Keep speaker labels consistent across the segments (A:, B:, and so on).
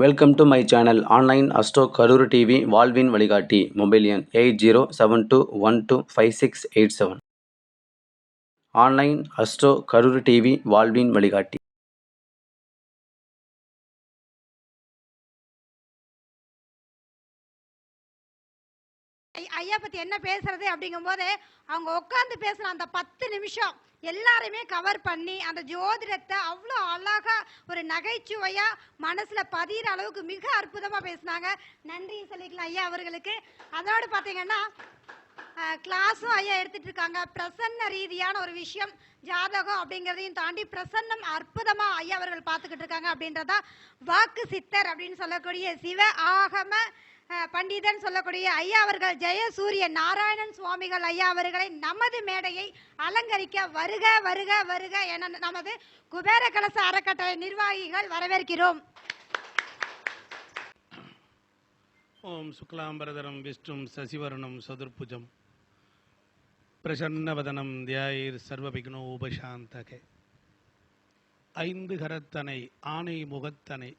A: Welcome to my channel online astro Karur TV வாழ்வின் வழிகாட்டி. Mobile எண் 8072125687. ஆன்லைன் அஸ்ட்ரோ கரூர் டிவி வாழ்வின் வழிகாட்டி.
B: ஐயா பத்தி என்ன பேசுறது அப்படிங்கும்போது அவங்க உட்காந்து பேசுற அந்த 10 நிமிஷம் எல்லாருமே கவர் பண்ணி அந்த ஜோதிடத்தை அவ்வளோ அழகா ஒரு நகைச்சுவையா மனசுல பதிகிற அளவுக்கு மிக அற்புதமா பேசினாங்க. நன்றி சொல்லிக்கலாம் ஐயா அவர்களுக்கு. அதோடு பார்த்தீங்கன்னா கிளாஸும் ஐயா எடுத்துட்டு இருக்காங்க. பிரசன்ன ரீதியான ஒரு விஷயம் ஜாதகம் அப்படிங்கிறதையும் தாண்டி பிரசன்னம் அற்புதமா ஐயா அவர்கள் பார்த்துக்கிட்டு இருக்காங்க. அப்படின்றதா வாக்கு சித்தர் அப்படின்னு சொல்லக்கூடிய சிவ ஆகம பண்டிதன் சொல்லக்கூடிய ஐயா அவர்கள் ஜெயசூரிய நாராயணன் சுவாமிகள் ஐயா அவர்களை நமது மேடையை அலங்கரிக்க வருக வருக வருக என நமது குபேர கலச அறக்கட்டளை நிர்வாகிகள் வரவேற்கிறோம்.
C: ஓம் சுக்லாம்பரதரம் விஷ்ணும் சசிவர்ணம் சதுர்புஜம் பிரசன்னவதனம் தியாயிர் சர்வபிக்னோ உபசாந்தகே. ஐந்து கரத்தனை ஆனை முகத்தனை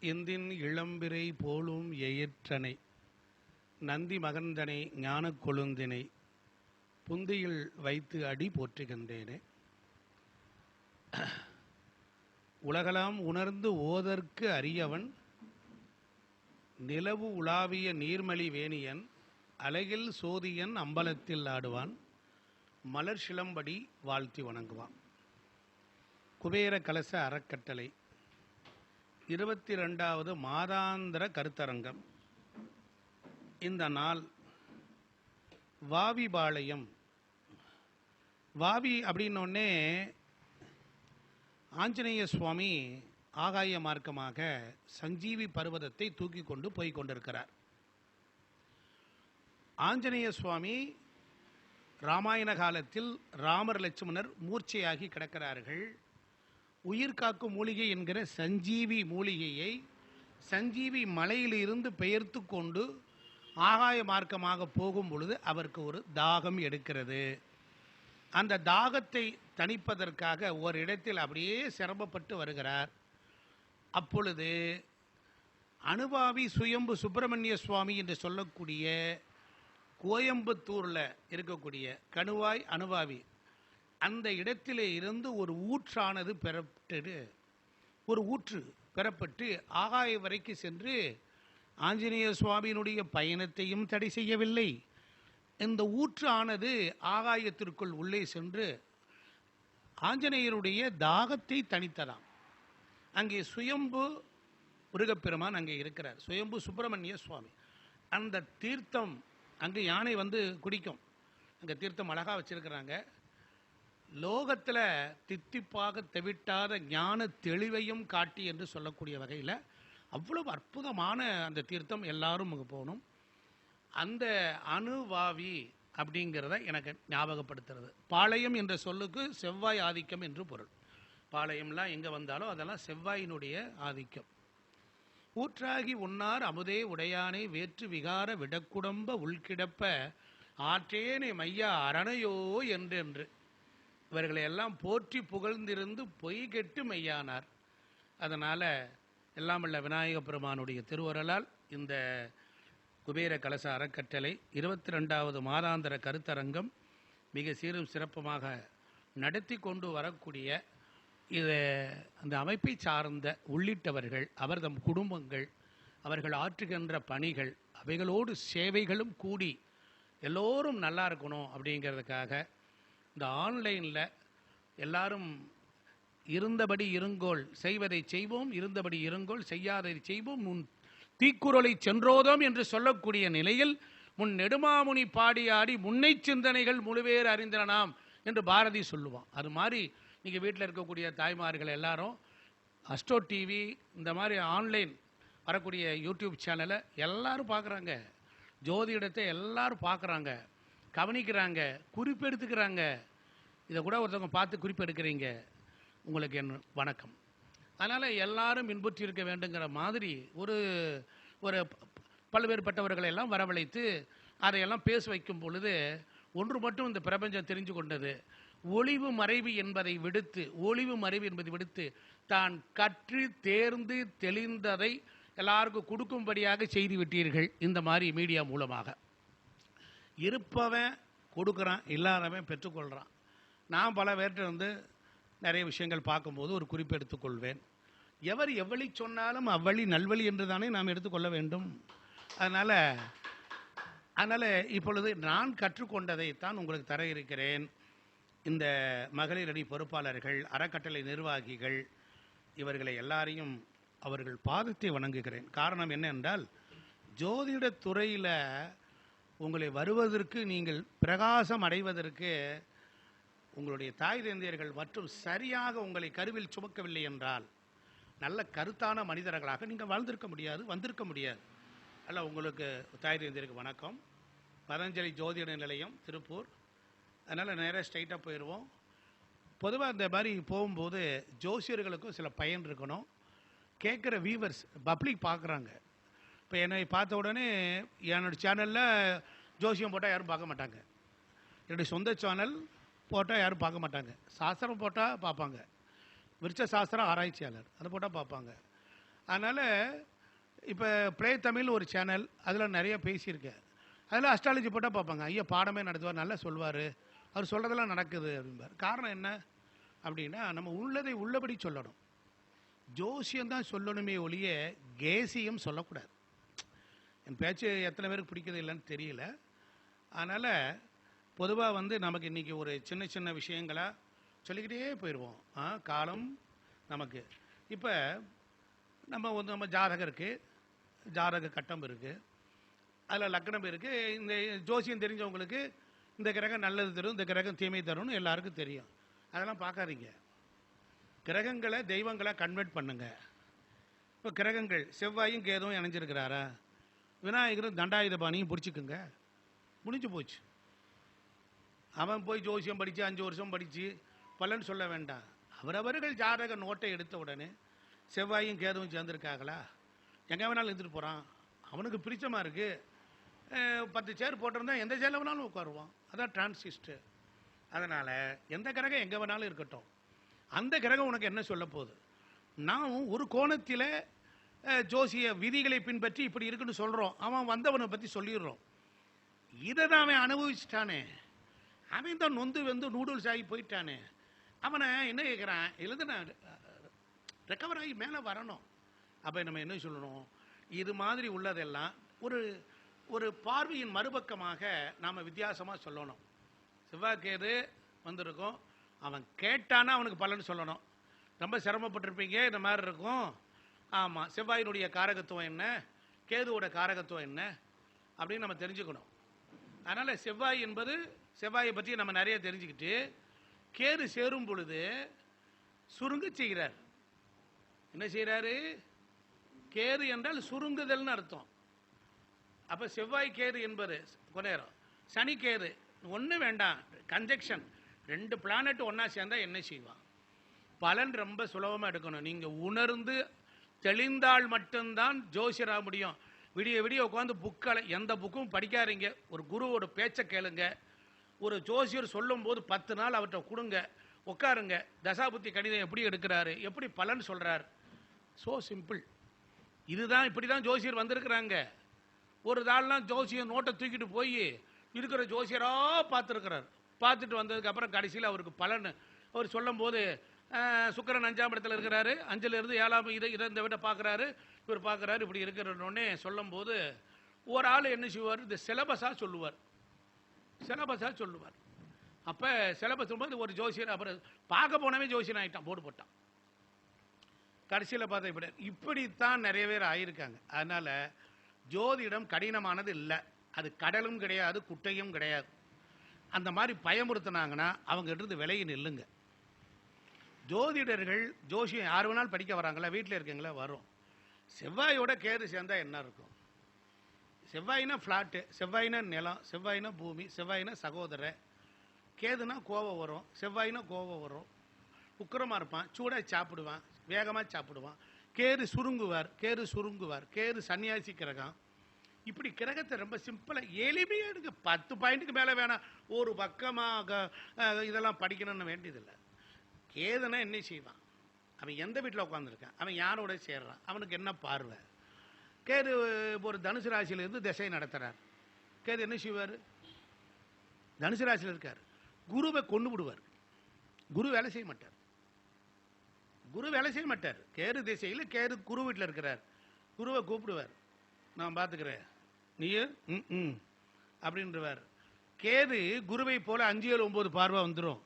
C: இந்தின் இளம்பிரை போலும் எயிற்றனை நந்தி மகந்தனை ஞான கொழுந்தினை புந்தியில் வைத்து அடி போற்றுகின்றேனே. உலகலாம் உணர்ந்து ஓதற்கு அரியவன் நிலவு உலாவிய நீர்மலி வேணியன் அலகில் சோதியன் அம்பலத்தில் ஆடுவான் மலர் சிலம்படி வாழ்த்தி வணங்குவான். குபேர கலச அறக்கட்டளை 22வது மாதாந்திர கருத்தரங்கம். இந்த நாள் வாவிபாளையம். வாவி அப்படின்னோடனே ஆஞ்சநேய சுவாமி ஆகாய மார்க்கமாக சஞ்சீவி பர்வதத்தை தூக்கி கொண்டு போய் கொண்டிருக்கிறார். ஆஞ்சநேய சுவாமி ராமாயண காலத்தில் ராமர் லட்சுமணர் மூர்ச்சையாகி கிடக்கிறார்கள். உயிர் காக்கும் மூலிகை என்கிற சஞ்சீவி மூலிகையை சஞ்சீவி மலையிலிருந்து பெயர்த்து கொண்டு ஆகாய மார்க்கமாக போகும் பொழுது அவருக்கு ஒரு தாகம் எடுக்கிறது. அந்த தாகத்தை தணிப்பதற்காக ஒரு இடத்தில் அப்படியே சிரமப்பட்டு வருகிறார். அப்பொழுது அனுபாவி சுயம்பு சுப்பிரமணிய சுவாமி என்று சொல்லக்கூடிய கோயம்புத்தூரில் இருக்கக்கூடிய கணுவாய் அனுபாவி அந்த இடத்திலே இருந்து ஒரு ஊற்றானது பெறப்பட்டு ஆகாய வரைக்கு சென்று ஆஞ்சநேய சுவாமியினுடைய பயணத்தையும் தடை செய்யவில்லை. இந்த ஊற்று ஆனது ஆகாயத்திற்குள் உள்ளே சென்று ஆஞ்சநேயருடைய தாகத்தை தணித்ததாம். அங்கே சுயம்பு முருகப்பெருமான் அங்கே இருக்கிறார். சுயம்பு சுப்பிரமணிய சுவாமி. அந்த தீர்த்தம் அங்கே யானை வந்து குடிக்கும். அங்கே தீர்த்தம் அழகாக வச்சிருக்கிறாங்க. லோகத்தில் தித்திப்பாக தெவிட்டாத ஞான தெளிவையும் காட்டி என்று சொல்லக்கூடிய வகையில் அவ்வளவு அற்புதமான அந்த தீர்த்தம். எல்லாரும் அங்கே போகணும். அந்த அணுவாவி அப்படிங்கிறத எனக்கு ஞாபகப்படுத்துறது. பாளையம் என்ற சொல்லுக்கு செவ்வாய் ஆதிக்கம் என்று பொருள். பாளையம்லாம் எங்கே வந்தாலும் அதெல்லாம் செவ்வாயினுடைய ஆதிக்கம். ஊற்றாகி உன்னார் அமுதே உடையானை வேற்று விகார விடக்குடம்ப உள்கிடப்ப ஆற்றேனை மையா அரணையோ என்றென்று இவர்களை எல்லாம் போற்றி புகழ்ந்திருந்து பொய் கெட்டு மெய்யானார். அதனால் எல்லாம் உள்ள விநாயக பெருமானுடைய திருவருளால் இந்த குபேர கலச அறக்கட்டளை 22வது மாதாந்திர கருத்தரங்கம் மிக சீரும் சிறப்புமாக நடத்தி கொண்டு வரக்கூடிய இது அந்த அமைப்பை சார்ந்த உள்ளிட்டவர்கள், அவர் தம் குடும்பங்கள், அவர்கள் ஆற்றுகின்ற பணிகள், அவைகளோடு சேவைகளும் கூடி எல்லோரும் நல்லா இருக்கணும் அப்படிங்கிறதுக்காக இந்த ஆன்லைனில் எல்லாரும் இருந்தபடி இருங்கோள் செய்வதை செய்வோம், இருந்தபடி இருங்கோள் செய்யாதை செய்வோம், முன் தீக்குறளை சென்றோதோம் என்று சொல்லக்கூடிய நிலையில் முன் நெடுமாமுனி பாடியாடி முன்னை சிந்தனைகள் முழுவேறு அறிந்தனாம் என்று பாரதி சொல்லுவான். அது மாதிரி நீங்கள் வீட்டில் இருக்கக்கூடிய தாய்மார்கள் எல்லாரும் அஸ்ட்ரோ டிவி இந்த மாதிரி ஆன்லைன் வரக்கூடிய யூடியூப் சேனலை எல்லாரும் பார்க்குறாங்க. ஜோதிடத்தை எல்லாரும் பார்க்குறாங்க, கவனிக்கிறாங்க, குறிப்பெடுத்துக்கிறாங்க. இதை கூட ஒருத்தவங்க பார்த்து குறிப்பெடுக்கிறீங்க, உங்களுக்கு என் வணக்கம். அதனால் எல்லாரும் இன்புற்றி இருக்க வேண்டுங்கிற மாதிரி ஒரு ஒரு பல்வேறுபட்டவர்களை எல்லாம் வரவழைத்து அதையெல்லாம் பேச வைக்கும் பொழுது ஒன்று மட்டும் இந்த பிரபஞ்சம் தெரிஞ்சு கொண்டது. ஒளிவு மறைவு என்பதை விடுத்து தான் கற்று தேர்ந்து தெளிந்ததை எல்லாருக்கும் கொடுக்கும்படியாக செய்து விட்டீர்கள். இந்த மாதிரி மீடியா மூலமாக இருப்பவன் கொடுக்குறான், இல்லாதவன் பெற்றுக்கொள்கிறான். நான் பல பேர்கிட்ட நிறைய விஷயங்கள் பார்க்கும்போது ஒரு குறிப்பு எடுத்துக்கொள்வேன். எவர் எவ்வளி சொன்னாலும் அவ்வழி நல்வழி என்று தானே நாம் எடுத்துக்கொள்ள வேண்டும். அதனால் இப்பொழுது நான் கற்றுக்கொண்டதை தான் உங்களுக்கு தர இருக்கிறேன். இந்த மகளிர் அணி பொறுப்பாளர்கள், அறக்கட்டளை நிர்வாகிகள், இவர்களை எல்லாரையும் அவர்கள் பாதத்தை வணங்குகிறேன். காரணம் என்ன என்றால், ஜோதிட துறையில் உங்களை வருவதற்கு, நீங்கள் பிரகாசம் அடைவதற்கு உங்களுடைய தாய் தந்தையர்கள் மற்றும் சரியாக உங்களை கருவில் சுமக்கவில்லை என்றால் நல்ல கருத்தான மனிதர்களாக நீங்கள் வாழ்ந்திருக்க முடியாது, வந்திருக்க முடியாது. அல்ல, உங்களுக்கு தாய் தந்தையருக்கு வணக்கம். பதஞ்சலி ஜோதிட நிலையம், திருப்பூர். அதனால் நேராக ஸ்ட்ரைட்டாக போயிடுவோம். பொதுவாக இந்த மாதிரி போகும்போது ஜோசியர்களுக்கும் சில பயன் இருக்கணும். கேட்குற வியூவர்ஸ், பப்ளிக் பார்க்குறாங்க. இப்போ என்னை பார்த்த உடனே என்னோடய சேனலில் ஜோசியம் போட்டால் யாரும் பார்க்க மாட்டாங்க. என்னுடைய சொந்த சேனல் போட்டால் யாரும் பார்க்க மாட்டாங்க. சாஸ்திரம் போட்டால் பார்ப்பாங்க. விருட்ச சாஸ்திரம் ஆராய்ச்சியாளர் அதை போட்டால் பார்ப்பாங்க. அதனால் இப்போ ப்ளே தமிழ் ஒரு சேனல், அதில் நிறைய பேசியிருக்கேன். அதில் அஸ்ட்ராலஜி போட்டால் பார்ப்பாங்க. ஐயா பாடமே நடத்துவார், நல்லா சொல்வார், அவர் சொல்கிறதெல்லாம் நடக்குது அப்படிம்பார். காரணம் என்ன அப்படின்னா, நம்ம உள்ளதை உள்ளபடி சொல்லணும். ஜோசியம்தான் சொல்லணுமே ஒழிய கேசியம் சொல்லக்கூடாது. என் பேச்சு எத்தனை பேருக்கு பிடிக்கிறது இல்லைன்னு தெரியல. அதனால் பொதுவாக நமக்கு இன்றைக்கி ஒரு சின்ன சின்ன விஷயங்களாக சொல்லிக்கிட்டே போயிடுவோம். காலம் நமக்கு இப்போ நம்ம ஜாதகம் இருக்குது, ஜாதக கட்டம் இருக்குது, அதில் லக்னம் இருக்குது. இந்த ஜோசியம் தெரிஞ்சவங்களுக்கு இந்த கிரகம் நல்லது தரும், இந்த கிரகம் தீமை தரும்னு எல்லாருக்கும் தெரியும். அதெல்லாம் பார்க்காதீங்க. கிரகங்களை தெய்வங்களை கன்வெர்ட் பண்ணுங்க. இப்போ கிரகங்கள் செவ்வாயும் கேதுவும் இணைஞ்சிருக்கிறாரா, விநாயகரும் தண்டாயுதபாணியும் பிடிச்சிக்குங்க, முடிஞ்சு போச்சு. அவன் போய் ஜோசியம் படித்து 5 வருஷம் படித்து பலன் சொல்ல வேண்டாம். அவரவர்கள் ஜாதக நோட்டை எடுத்த உடனே செவ்வாயும் கேதுவும் சேர்ந்துருக்காங்களா, எங்கே வேணாலும் இருந்துட்டு போகிறான், அவனுக்கு பிரிச்சமாக இருக்குது, 10 சேர் போட்டிருந்தா எந்த சேரில் வேணாலும் உட்காருவான். அதான் டிரான்சிஸ்டர். அதனால் எந்த கிரகம் எங்கே வேணாலும் இருக்கட்டும், அந்த கிரகம் உனக்கு என்ன சொல்ல போகுது? நான் ஒரு கோணத்தில் ஜோசிய விதிகளை பின்பற்றி இப்படி இருக்குன்னு சொல்கிறோம், அவன் வந்தவனை பற்றி சொல்லிடுறோம். இதை தான் அவன் அனுபவிச்சிட்டானே, அவன் தான் நொந்து நூடுல்ஸ் ஆகி போயிட்டானே. அவனை என்ன கேட்குறான், எழுது நான் ரெக்கவர் ஆகி மேலே வரணும். அப்போ நம்ம என்ன சொல்லணும், இது மாதிரி உள்ளதெல்லாம் ஒரு பார்வையின் மறுபக்கமாக நாம் வித்தியாசமாக சொல்லணும். செவ்வாய்க்கேது வந்திருக்கும், அவன் கேட்டானா அவனுக்கு பலன் சொல்லணும். ரொம்ப சிரமப்பட்டிருப்பீங்க, இந்த மாதிரி இருக்கும். ஆமாம், செவ்வாயினுடைய காரகத்துவம் என்ன, கேதுவோட காரகத்துவம் என்ன அப்படின்னு நம்ம தெரிஞ்சுக்கணும். அதனால் செவ்வாய் என்பது, செவ்வாயை பற்றி நம்ம நிறைய தெரிஞ்சுக்கிட்டு, கேது சேரும் பொழுது சுருங்க செய்கிறார். என்ன செய்கிறாரு? கேது என்றால் சுருங்குதல்னு அர்த்தம். அப்போ செவ்வாய் கேது என்பது கொடையரம். சனி கேது ஒன்றும் வேண்டாம், கன்ஜெக்ஷன், 2 பிளானட் ஒன்றா சேர்ந்தால் என்ன செய்வான்? பலன் ரொம்ப சுலபமாக எடுக்கணும். நீங்கள் உணர்ந்து தெளிந்தால் மட்டும்தான் ஜோசியராக முடியும். விடிய விடிய உட்காந்து புக்களை எந்த புக்கும் படிக்காதீங்க. ஒரு குருவோட பேச்சை கேளுங்க. ஒரு ஜோசியர் சொல்லும் போது 10 நாள் அவர்கிட்ட கொடுங்க, உட்காருங்க. தசாபுத்தி கணிதம் எப்படி எடுக்கிறாரு, எப்படி பலன் சொல்கிறார், ஸோ சிம்பிள். இதுதான், இப்படி தான் ஜோசியர் வந்திருக்கிறாங்க. ஒரு நாள்லாம் ஜோசியர் நோட்டை தூக்கிட்டு போய் இருக்கிற ஜோசியராக பார்த்துருக்கிறார். பார்த்துட்டு வந்ததுக்கப்புறம் கடைசியில் அவருக்கு பலன் அவர் சொல்லும் போது, சுக்கிரன் 5ஆம் இடத்துல இருக்கிறாரு, 5லேருந்து 7ஆம் இதை இந்த விட பார்க்குறாரு, இவர் பார்க்குறாரு, இப்படி இருக்கிறோன்னே சொல்லும் போது ஒரு ஆள் என்ன செய்வார், இந்த சிலபஸாக சொல்லுவார். அப்போ சிலபஸ் சொல்லும்போது ஒரு ஜோசியர் அப்புறம் பார்க்க போனவே ஜோசியர் ஆகிட்டான், போர்டு போட்டான். கடைசியில் பார்த்தா இப்படித்தான் நிறைய பேர் ஆகியிருக்காங்க. அதனால் ஜோதிடம் கடினமானது இல்லை. அது கடலும் கிடையாது, குட்டையும் கிடையாது. அந்த மாதிரி பயமுறுத்தினாங்கன்னா அவங்க இருந்து விலகி நில்லுங்க. ஜோதிடர்கள் ஜோசியம் யார் வேணாலும் படிக்க வராங்களா, வீட்டில் இருக்கீங்களா, வரும். செவ்வாயோட கேது சேர்ந்தால் என்ன இருக்கும்? செவ்வாயினா ஃப்ளாட்டு, செவ்வாயினா நிலம், செவ்வாயினா பூமி, செவ்வாயினா சகோதரர், கேதுனா கோபம் வரும், செவ்வாயினா கோபம் வரும், உக்கிரமாக இருப்பான், சூடாக சாப்பிடுவான், வேகமாக சாப்பிடுவான். கேது சுருங்குவார். கேது சன்னியாசி கிரகம். இப்படி கிரகத்தை ரொம்ப சிம்பிளாக எளிமையாக எடுங்க. 10 பாயிண்ட்டுக்கு மேலே வேணாம். ஒரு பக்கமாக இதெல்லாம் படிக்கணும்னு வேண்டியதில்லை. கேதுனா என்ன செய்வான்? அவன் எந்த வீட்டில் உட்காந்துருக்கான், அவன் யாரோட சேர்றான், அவனுக்கு என்ன பார்வை. கேது ஒரு தனுசு ராசியிலிருந்து திசை நடத்துறார். கேது என்ன செய்வார்? தனுசு ராசியில் இருக்கார். குருவை கொண்டு விடுவார். குரு வேலை செய்ய மாட்டார். குரு வேலை செய்ய மாட்டார். கேது திசையில் கேது குரு வீட்டில் இருக்கிறார். குருவை கூப்பிடுவார், நான் பார்த்துக்கிறேன், நீ அப்படின்றவார். கேது குருவை போல 5, 7, 9 பார்வை வந்துடும்.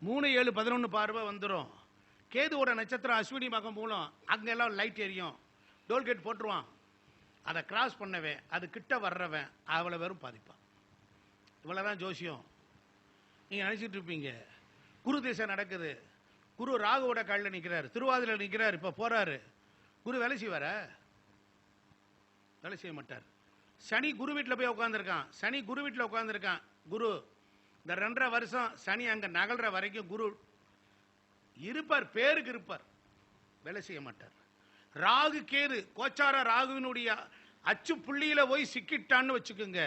C: 3, 7, 11 பார்வை வந்துடும். கேதுவோட நட்சத்திரம் அஸ்வினி மகம் மூலம் அங்கெல்லாம் லைட் எரியும். டோல்கேட் போட்டுருவான். அதை கிராஸ் பண்ணவன், அது கிட்ட வர்றவன் அவ்வளோ வெறும் பாதிப்பான். இவ்வளோதான் ஜோசியம். நீங்கள் நினச்சிட்டு இருப்பீங்க குரு திசை நடக்குது, குரு ராகுவோட காலில் நிற்கிறார், திருவாதிரையில் நிற்கிறார், இப்போ போறாரு. குரு வேலை செய்வார? வேலை செய்ய மாட்டார். சனி குரு வீட்டில் போய் உட்காந்துருக்கான். சனி குரு வீட்டில் உட்காந்துருக்கான். குரு இந்த 2.5 வருஷம் சனி அங்கே நகல்ற வரைக்கும் குரு இருப்பார், பேருக்கு இருப்பார், வேலை செய்ய மாட்டார். ராகு கேது கோச்சார ராகுவினுடைய அச்சு புள்ளியில போய் சிக்கிட்டான்னு வச்சுக்கோங்க,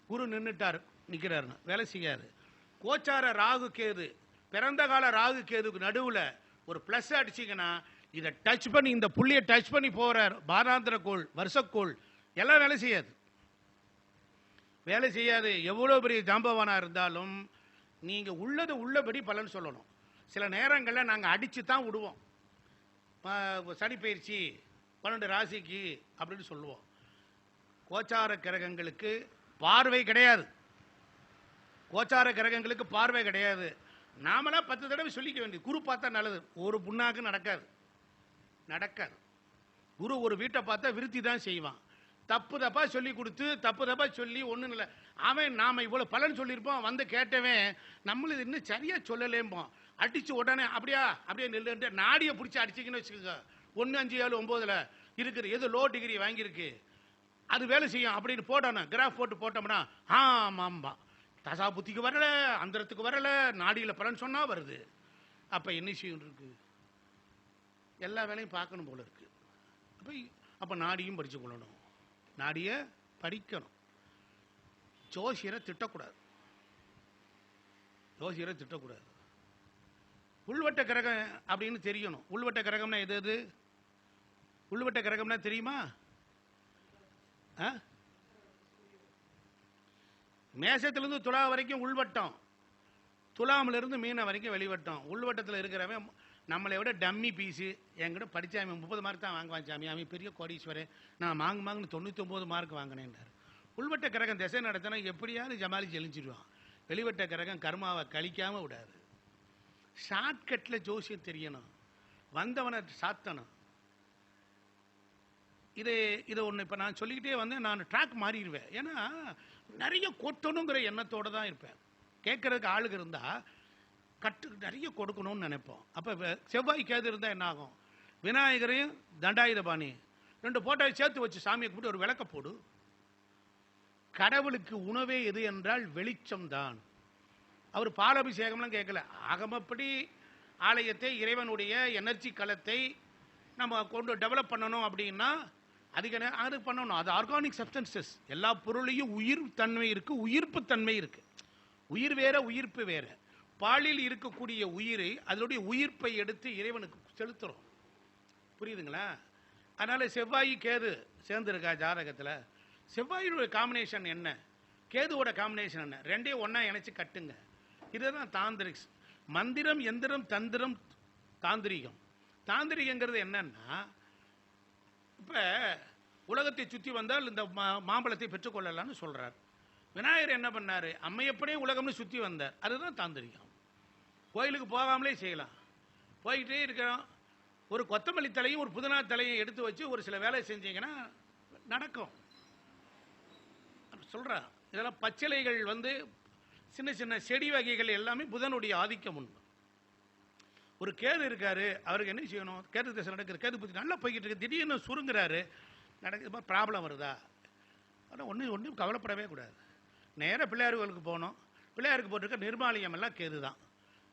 C: குரு நின்றுட்டார் நிற்கிறாருன்னு வேலை செய்யாது. கோச்சார ராகு கேது பிறந்த கால ராகு கேதுக்கு நடுவில் ஒரு பிளஸ் அடிச்சிங்கன்னா இதை டச் பண்ணி இந்த புள்ளியை டச் பண்ணி போறார். பாராந்திர கோள், வருஷக்கோள் எல்லாம் வேலை செய்யாது. வேலை செய்யாது. எவ்வளோ பெரிய ஜாம்பவானா இருந்தாலும் நீங்க உள்ளது உள்ளபடி பலன் சொல்லணும். சில நேரங்களில் நாங்கள் அடிச்சு தான் விடுவோம். சனி பயிற்சி 12 ராசிக்கு அப்படின்னு சொல்லுவோம். கோச்சார கிரகங்களுக்கு பார்வை கிடையாது. கோச்சார கிரகங்களுக்கு பார்வை கிடையாது. நாமளா 10 தடவை சொல்லிக்க வேண்டியது. குரு பார்த்தா நல்லது. ஒரு புண்ணாக்கு நடக்காது, நடக்காது. குரு ஒரு வீட்டை பார்த்தா விருத்தி தான் செய்வான். தப்பு தப்பா சொல்லி கொடுத்து தப்பு தப்பா சொல்லி ஒன்றும் இல்லை. அவன் நாம இவ்வளோ பலன் சொல்லியிருப்போம், வந்து கேட்டவன் நம்மளுக்கு இன்னும் சரியா சொல்லலேம்போம். அடிச்சு உடனே அப்படியா அப்படியே நெல்லுன்ட்டு நாடியை பிடிச்சி அடிச்சிங்கன்னு வச்சுக்கோங்க. 1, 5, 7, 9 இருக்குது, எது லோ டிகிரி வாங்கியிருக்கு, அது வேலை செய்யும் அப்படின்னு போட்டோம். கிராஃப் போட்டு போட்டோம்னா ஆமாம்பா, தசா புத்திக்கு வரல, அந்தரத்துக்கு வரல, நாடியில் பலன் சொன்னா வருது. அப்ப என்ன செய்யும் இருக்கு? எல்லா வேலையும் பார்க்கணும் போல இருக்கு. அப்ப நாடியும் படிச்சு கொள்ளணும், நாடிய படிக்கணும். ஜோசியரை திட்டக்கூடாது, ஜோசியரை திட்டக்கூடாது. உள்வட்ட கிரகம் அப்படின்னு தெரியணும். உள்வட்ட கிரகம்னா எது? எது உள்வட்ட கிரகம்னா தெரியுமா? மேசத்திலிருந்து துலா வரைக்கும் உள்வட்டம், துலாமிலிருந்து மீன வரைக்கும் வெளிவட்டம். உள்வட்டத்தில் இருக்கிறவன் நம்மளை விட டம்மி பீஸு. என்கிட்ட படித்தாமி 30 மார்க் தான் வாங்குவான் சாமி, அவன் பெரிய கோடீஸ்வரன், நான் மாங்குன்னு 99 மார்க் வாங்கினேன்றார். உள்வட்ட கிரகம் திசை நடத்தினா எப்படியாவது ஜமாலிச்சு எழுஞ்சிடுவான். வெளிவட்ட கிரகம் கர்மாவை கழிக்காம விடாது. ஷார்ட்கட்டில் ஜோசியம் தெரியணும், வந்தவனை சாத்தணும். இதை ஒன்று இப்போ நான் சொல்லிக்கிட்டே வந்தேன். நான் ட்ராக் மாறிடுவேன். ஏன்னா நிறைய கொட்டணுங்கிற எண்ணத்தோடு தான் இருப்பேன். கேட்கறதுக்கு ஆளுங்க இருந்தால் நிறைய கொடுக்கணும்னு நினைப்போம். அப்போ செவ்வாய் கேது இருந்தால் என்ன ஆகும்? விநாயகரையும் தண்டாயுதபாணி 2 போட்டோவை சேர்த்து வச்சு சாமியை கூப்பிட்டு ஒரு விளக்க போடு. கடவுளுக்கு உணவே எது என்றால் வெளிச்சம் தான். அவர் பாலாபிஷேகம்லாம் கேட்கல. ஆகமப்படி ஆலயத்தை, இறைவனுடைய எனர்ஜி களத்தை நம்ம கொண்டு டெவலப் பண்ணணும் அப்படின்னா அது பண்ணணும். அது ஆர்கானிக் சப்ஸ்டன்சஸ். எல்லா பொருளையும் உயிர் தன்மை இருக்கு, உயிர்ப்பு தன்மை இருக்கு. உயிர் வேற, உயிர்ப்பு வேற. பாலில் இருக்கக்கூடிய உயிரை அதனுடைய உயிர்ப்பை எடுத்து இறைவனுக்கு செலுத்துறோம். புரியுதுங்களா? அதனால செவ்வாய் கேது சேர்ந்துருக்கா ஜாதகத்தில். செவ்வாயோட காம்பினேஷன் என்ன, கேதுவோட காம்பினேஷன் என்ன, ரெண்டையும் ஒன்னா இணைச்சு கட்டுங்க. இதுதான் தாந்திரிக்ஸ். மந்திரம், எந்திரம், தந்திரம், தாந்திரிகம். தாந்திரிகங்கிறது என்னன்னா, இப்ப உலகத்தை சுற்றி வந்தால் இந்த மாம்பழத்தை பெற்றுக்கொள்ளலாம்னு சொல்றார். விநாயகர் என்ன பண்ணாரு? அம்மையப்படியே உலகம்னு சுற்றி வந்தார். அதுதான் தாந்திரிகம். கோயிலுக்கு போகாமலே செய்யலாம். போய்கிட்டே இருக்கிறோம். ஒரு கொத்தமல்லி தலையும் ஒரு புதினா தலையும் எடுத்து வச்சு ஒரு சில வேலை செஞ்சீங்கன்னா நடக்கும் சொல்றா. இதெல்லாம் பச்சிலைகள் சின்ன சின்ன செடி வகைகள் எல்லாமே புதனுடைய ஆதிக்கம் உண்டு. ஒரு கேது இருக்காரு, அவருக்கு என்ன செய்யணும்? கேது திசை நடக்குது, கேது பத்தி நல்லா போய்கிட்டு இருக்கு, திடீர்னு சுருங்குறாரு, நடக்குது, ப்ராப்ளம் வருதா? ஆனால் ஒன்றும் கவலைப்படவே கூடாது. நேராக பிள்ளையார்களுக்கு போகணும். பிள்ளையாருக்கு போட்டிருக்க நிர்மாலியம் எல்லாம் கேது தான்.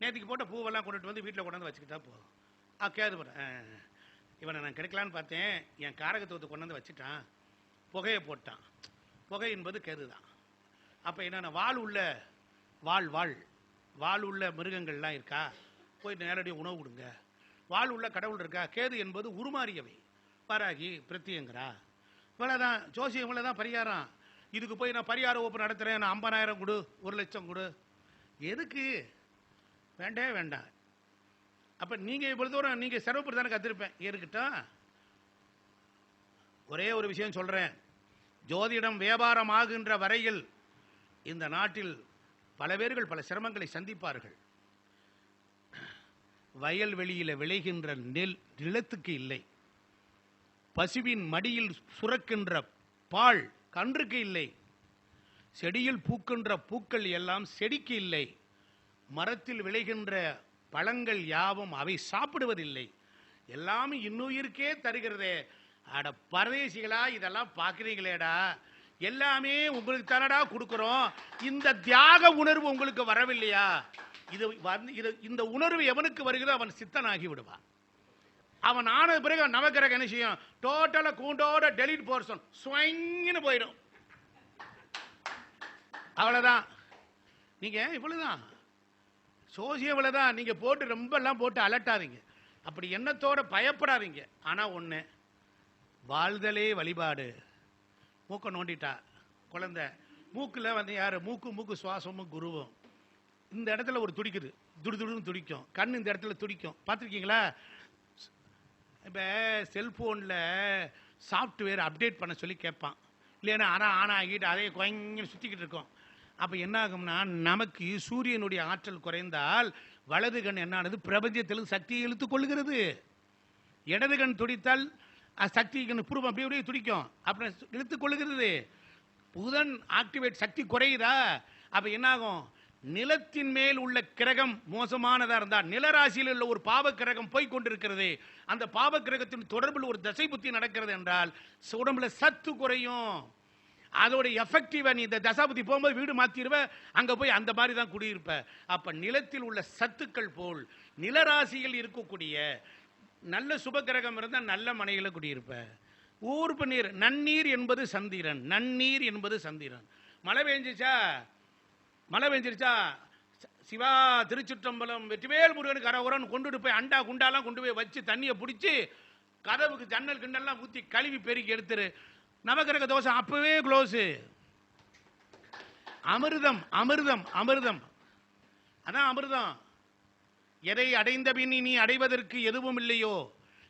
C: நேற்றுக்கு போட்ட பூவெல்லாம் கொண்டுட்டு வந்து வீட்டில் கொண்டாந்து வச்சுக்கிட்டா போதும். கேது போகிறேன், இவனை நான் கிடைக்கலான்னு பார்த்தேன், என் காரகத்துவத்தை கொண்டாந்து வச்சுட்டான், புகையை போட்டான். புகை என்பது கேது தான். அப்போ என்னென்ன வாழ் உள்ள மிருகங்கள்லாம் இருக்கா, போய் நேரடியாக உணவு கொடுங்க. வாழ் உள்ள கடவுள் இருக்கா. கேது என்பது உருமாறியவை, வராகி பிரத்தியங்கிறா. இவ்வளோதான் ஜோசியம், இவ்வளோதான் பரிகாரம். இதுக்கு போய் நான் பரிகார ஓப்பு நடத்துகிறேன், நான் 50,000 கொடு, 1,00,000 கொடு, எதுக்கு? வேண்டாம். அப்போ நீங்கள் இவ்வளவு தூரம் நீங்கள் சிரமப்பட்டு தானே கற்றுருப்பேன். இருக்கட்டும், ஒரே ஒரு விஷயம் சொல்கிறேன். ஜோதிடம் வியாபாரம் ஆகின்ற வரையில் இந்த நாட்டில் பல பேர்கள் பல சிரமங்களை சந்திப்பார்கள். வயல்வெளியில் விளைகின்ற நிலத்துக்கு இல்லை, பசுவின் மடியில் சுரக்கின்ற பால் கன்றுக்கு இல்லை, செடியில் பூக்கின்ற பூக்கள் எல்லாம் செடிக்கு இல்லை, மரத்தில் விளைகின்ற பழங்கள் யாவும் அவை சாப்பிடுவதில்லை, எல்லாமே இன்னுயிர்க்கே தருகிறதே. அட பரதேசிகளா, இதெல்லாம் பார்க்குறீங்களேடா, எல்லாமே உங்களுக்கு தானடா கொடுக்குறோம். இந்த தியாக உணர்வு உங்களுக்கு வரவில்லையா? இந்த உணர்வு எவனுக்கு வருகிறதோ அவன் சித்தனாகி விடுவான். அவன் ஆன பிறகு நவகிரக என்ன செய்யும்? டோட்டலா கூண்டோட டெலிட் போர்ஷன் ஸ்வைங்னு போயிடும். அவ்வளவுதான். நீங்க இவ்வளவுதான் சோசியம், இவ்வளவுதான். நீங்க போட்டு ரொம்ப எல்லாம் போட்டு அலட்டாதீங்க, அப்படி எண்ணத்தோட பயப்படாதீங்க. ஆனா ஒண்ணு, வாழ்தலே வழிபாடு. மூக்க நோண்டிட்டா குழந்தை, மூக்குல வந்து யாரு? மூக்கு சுவாசமும் குருவும். இந்த இடத்துல ஒரு துடிக்குது, துடுதுடுன்னு துடிக்கும். கண் இந்த இடத்துல துடிக்கும், பார்த்துருக்கீங்களா? இப்போ செல்போனில் சாஃப்ட்வேர் அப்டேட் பண்ண சொல்லி கேட்பான், இல்லைன்னா ஆனா ஆகிட்டு அதே குயங்கன்னு சுற்றிக்கிட்டு இருக்கோம். அப்போ என்ன ஆகும்னா, நமக்கு சூரியனுடைய ஆற்றல் குறைந்தால் வலது கண் என்ன ஆனது? பிரபஞ்சத்தில் சக்தியை இழுத்து கொள்ளுகிறது. இடது கண் துடித்தால் சக்தி புருவம் அப்படியே துடிக்கும், அப்படி இழுத்து கொள்ளுகிறது. புதன் ஆக்டிவேட், சக்தி குறையுதா? அப்ப என்ன ஆகும்? நிலத்தின் மேல் உள்ள கிரகம் மோசமானதா இருந்தால், நிலராசியில் உள்ள ஒரு பாவ கிரகம் போய் கொண்டிருக்கிறது, அந்த பாவ கிரகத்தின் தொடர்பில் ஒரு தசை புத்தி நடக்கிறது என்றால் உடம்புல சத்து குறையும். அதோட எஃபெக்டிவா நீ இந்த தசாபுத்தி போகும்போது வீடு மாத்திருவ, அங்க போய் அந்த மாதிரி தான் குடியிருப்ப. அப்ப நிலத்தில் உள்ள சத்துக்கள் போல் நிலராசியில் இருக்கக்கூடிய நல்ல சுப கிரகம் இருந்தால் நல்ல மனையில குடியிருப்ப. ஊர்ப்பு நீர், நன்னீர் என்பது சந்திரன், நன்னீர் என்பது சந்திரன். மழை பெஞ்சிருச்சா சிவா திருச்சிற்றம்பலம் வெற்றிவேல் முருகனுக்கு அரவரன் கொண்டுட்டு போய் அண்டா குண்டாலாம் கொண்டு போய் வச்சு தண்ணியை பிடிச்சி கதவுக்கு ஜன்னல் கிண்டல்லாம் ஊற்றி கழுவி பெருக்கி எடுத்துரு. நவகிரக தோஷம் அப்பவே க்ளோஸ். அமிர்தம் அமிர்தம் அமிர்தம், அதான் அமிர்தம். எதை அடைந்த பின் இனி அடைவதற்கு எதுவும் இல்லையோ,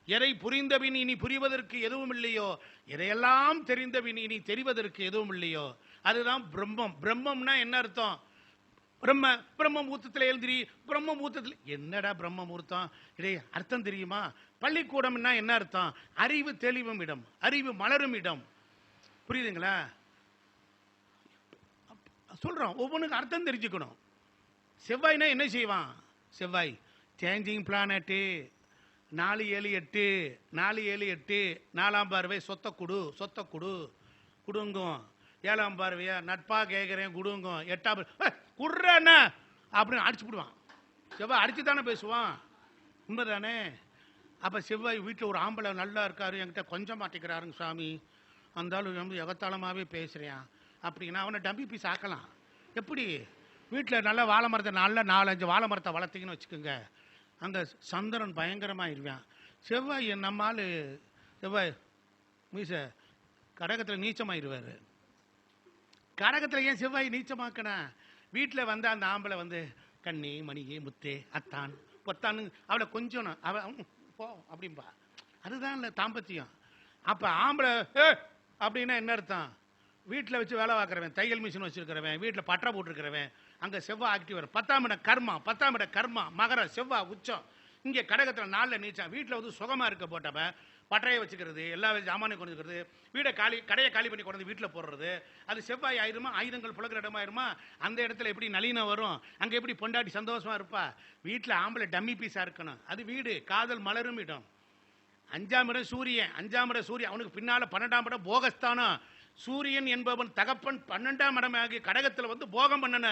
C: எதை புரிந்த பின் இனி புரிவதற்கு எதுவும் இல்லையோ, எதையெல்லாம் தெரிந்த பின் இனி தெரிவதற்கு எதுவும் இல்லையோ, அதுதான் பிரம்மம். பிரம்மம்னா என்ன அர்த்தம்? பிரம்ம முகூர்த்தத்தில் எழுந்திரி, பிரம்ம முகூர்த்தத்தில் என்னடா பிரம்ம முகூர்த்தம்? இடே அர்த்தம் தெரியுமா? பள்ளிக்கூடம்னா என்ன அர்த்தம்? அறிவு தெளிவும் இடம், அறிவு மலரும் இடம். புரியுதுங்களா? சொல்றோம், ஒவ்வொன்றுக்கு அர்த்தம் தெரிஞ்சுக்கணும். செவ்வாய்னா என்ன செய்வான்? செவ்வாய் சேஞ்சிங் பிளானட்டு. 4-7-8 4-7-8 4ஆம் பார்வை சொத்த குடு குடுங்கும். 7ஆம் பார்வையா நட்பா கேட்கிறேன் குடுங்கும். 8ஆம் குடுறன அப்படின்னு அடிச்சு விடுவான். செவ்வாய் அடிச்சு தானே பேசுவான், உண்மைதானே? அப்ப செவ்வாய் வீட்டில் ஒரு ஆம்பளை நல்லா இருக்காரு, என்கிட்ட கொஞ்சம் மாட்டிக்கிறாருங்க சாமி, அந்தாலும் ரொம்ப எகத்தாளமாகவே பேசுகிறேன் அப்படின்னா அவனை டம்பி பீஸ் ஆக்கலாம். எப்படி? வீட்டில் நல்லா வாழை மரத்தை, நல்லா 4-5 வாழை மரத்தை வளர்த்திங்கன்னு வச்சுக்கோங்க, அங்கே சந்திரன் பயங்கரமாக இருவான். செவ்வாய் நம்மால் செவ்வாய் மீச கடகத்தில் நீச்சமாயிருவார். கடகத்தில் ஏன் செவ்வாய் நீச்சமாக்கணும்? வீட்டில் வந்து அந்த ஆம்பளை வந்து கண்ணி மணியே முத்தே அத்தான் பொத்தான்னு அவளை கொஞ்சம் அவன் போ அப்படின்பா. அதுதான் இல்லை தாம்பத்தியம். அப்போ ஆம்பளை அப்படின்னா என்ன அர்த்தம்? வீட்டில் வச்சு வேலை பார்க்குறவன், தையல் மிஷின் வச்சுருக்கிறவன், வீட்டில் பட்டா போட்டிருக்கிறவன், அங்கே செவ்வாய் ஆக்டிவ் வரும். 10ஆம் இடம் கர்மா மகர செவ்வாய் உச்சம். இங்கே கடகத்தில் 4 நீச்சம். வீட்டில் வந்து சுகமாக இருக்க போட்டவன் பட்டறையை வச்சுக்கிறது, எல்லா ஜாமானையும் கொண்டு வந்துக்கிறது, கடையை காலி பண்ணி கொண்டு வந்து வீட்டில் போடுறது, அது செவ்வாய் ஆயிருமா? ஆயுதங்கள் புழக்கிற இடமாயிருமா? அந்த இடத்துல எப்படி நளினம் வரும்? அங்கே எப்படி பொண்டாட்டி சந்தோஷமா இருப்பா? வீட்டில் ஆம்பளை டம்மி பீஸாக இருக்கணும். அது வீடு காதல் மலரும் இடம். 5ஆம் இடம் சூரியன், 5ஆம் இடம் சூரியன், அவனுக்கு பின்னால் 12ஆம் இடம் போகஸ்தானம். சூரியன் என்பவன் தகப்பன் 12ஆம் இடம் ஆகிய கடகத்தில் வந்து போகம் பண்ணன.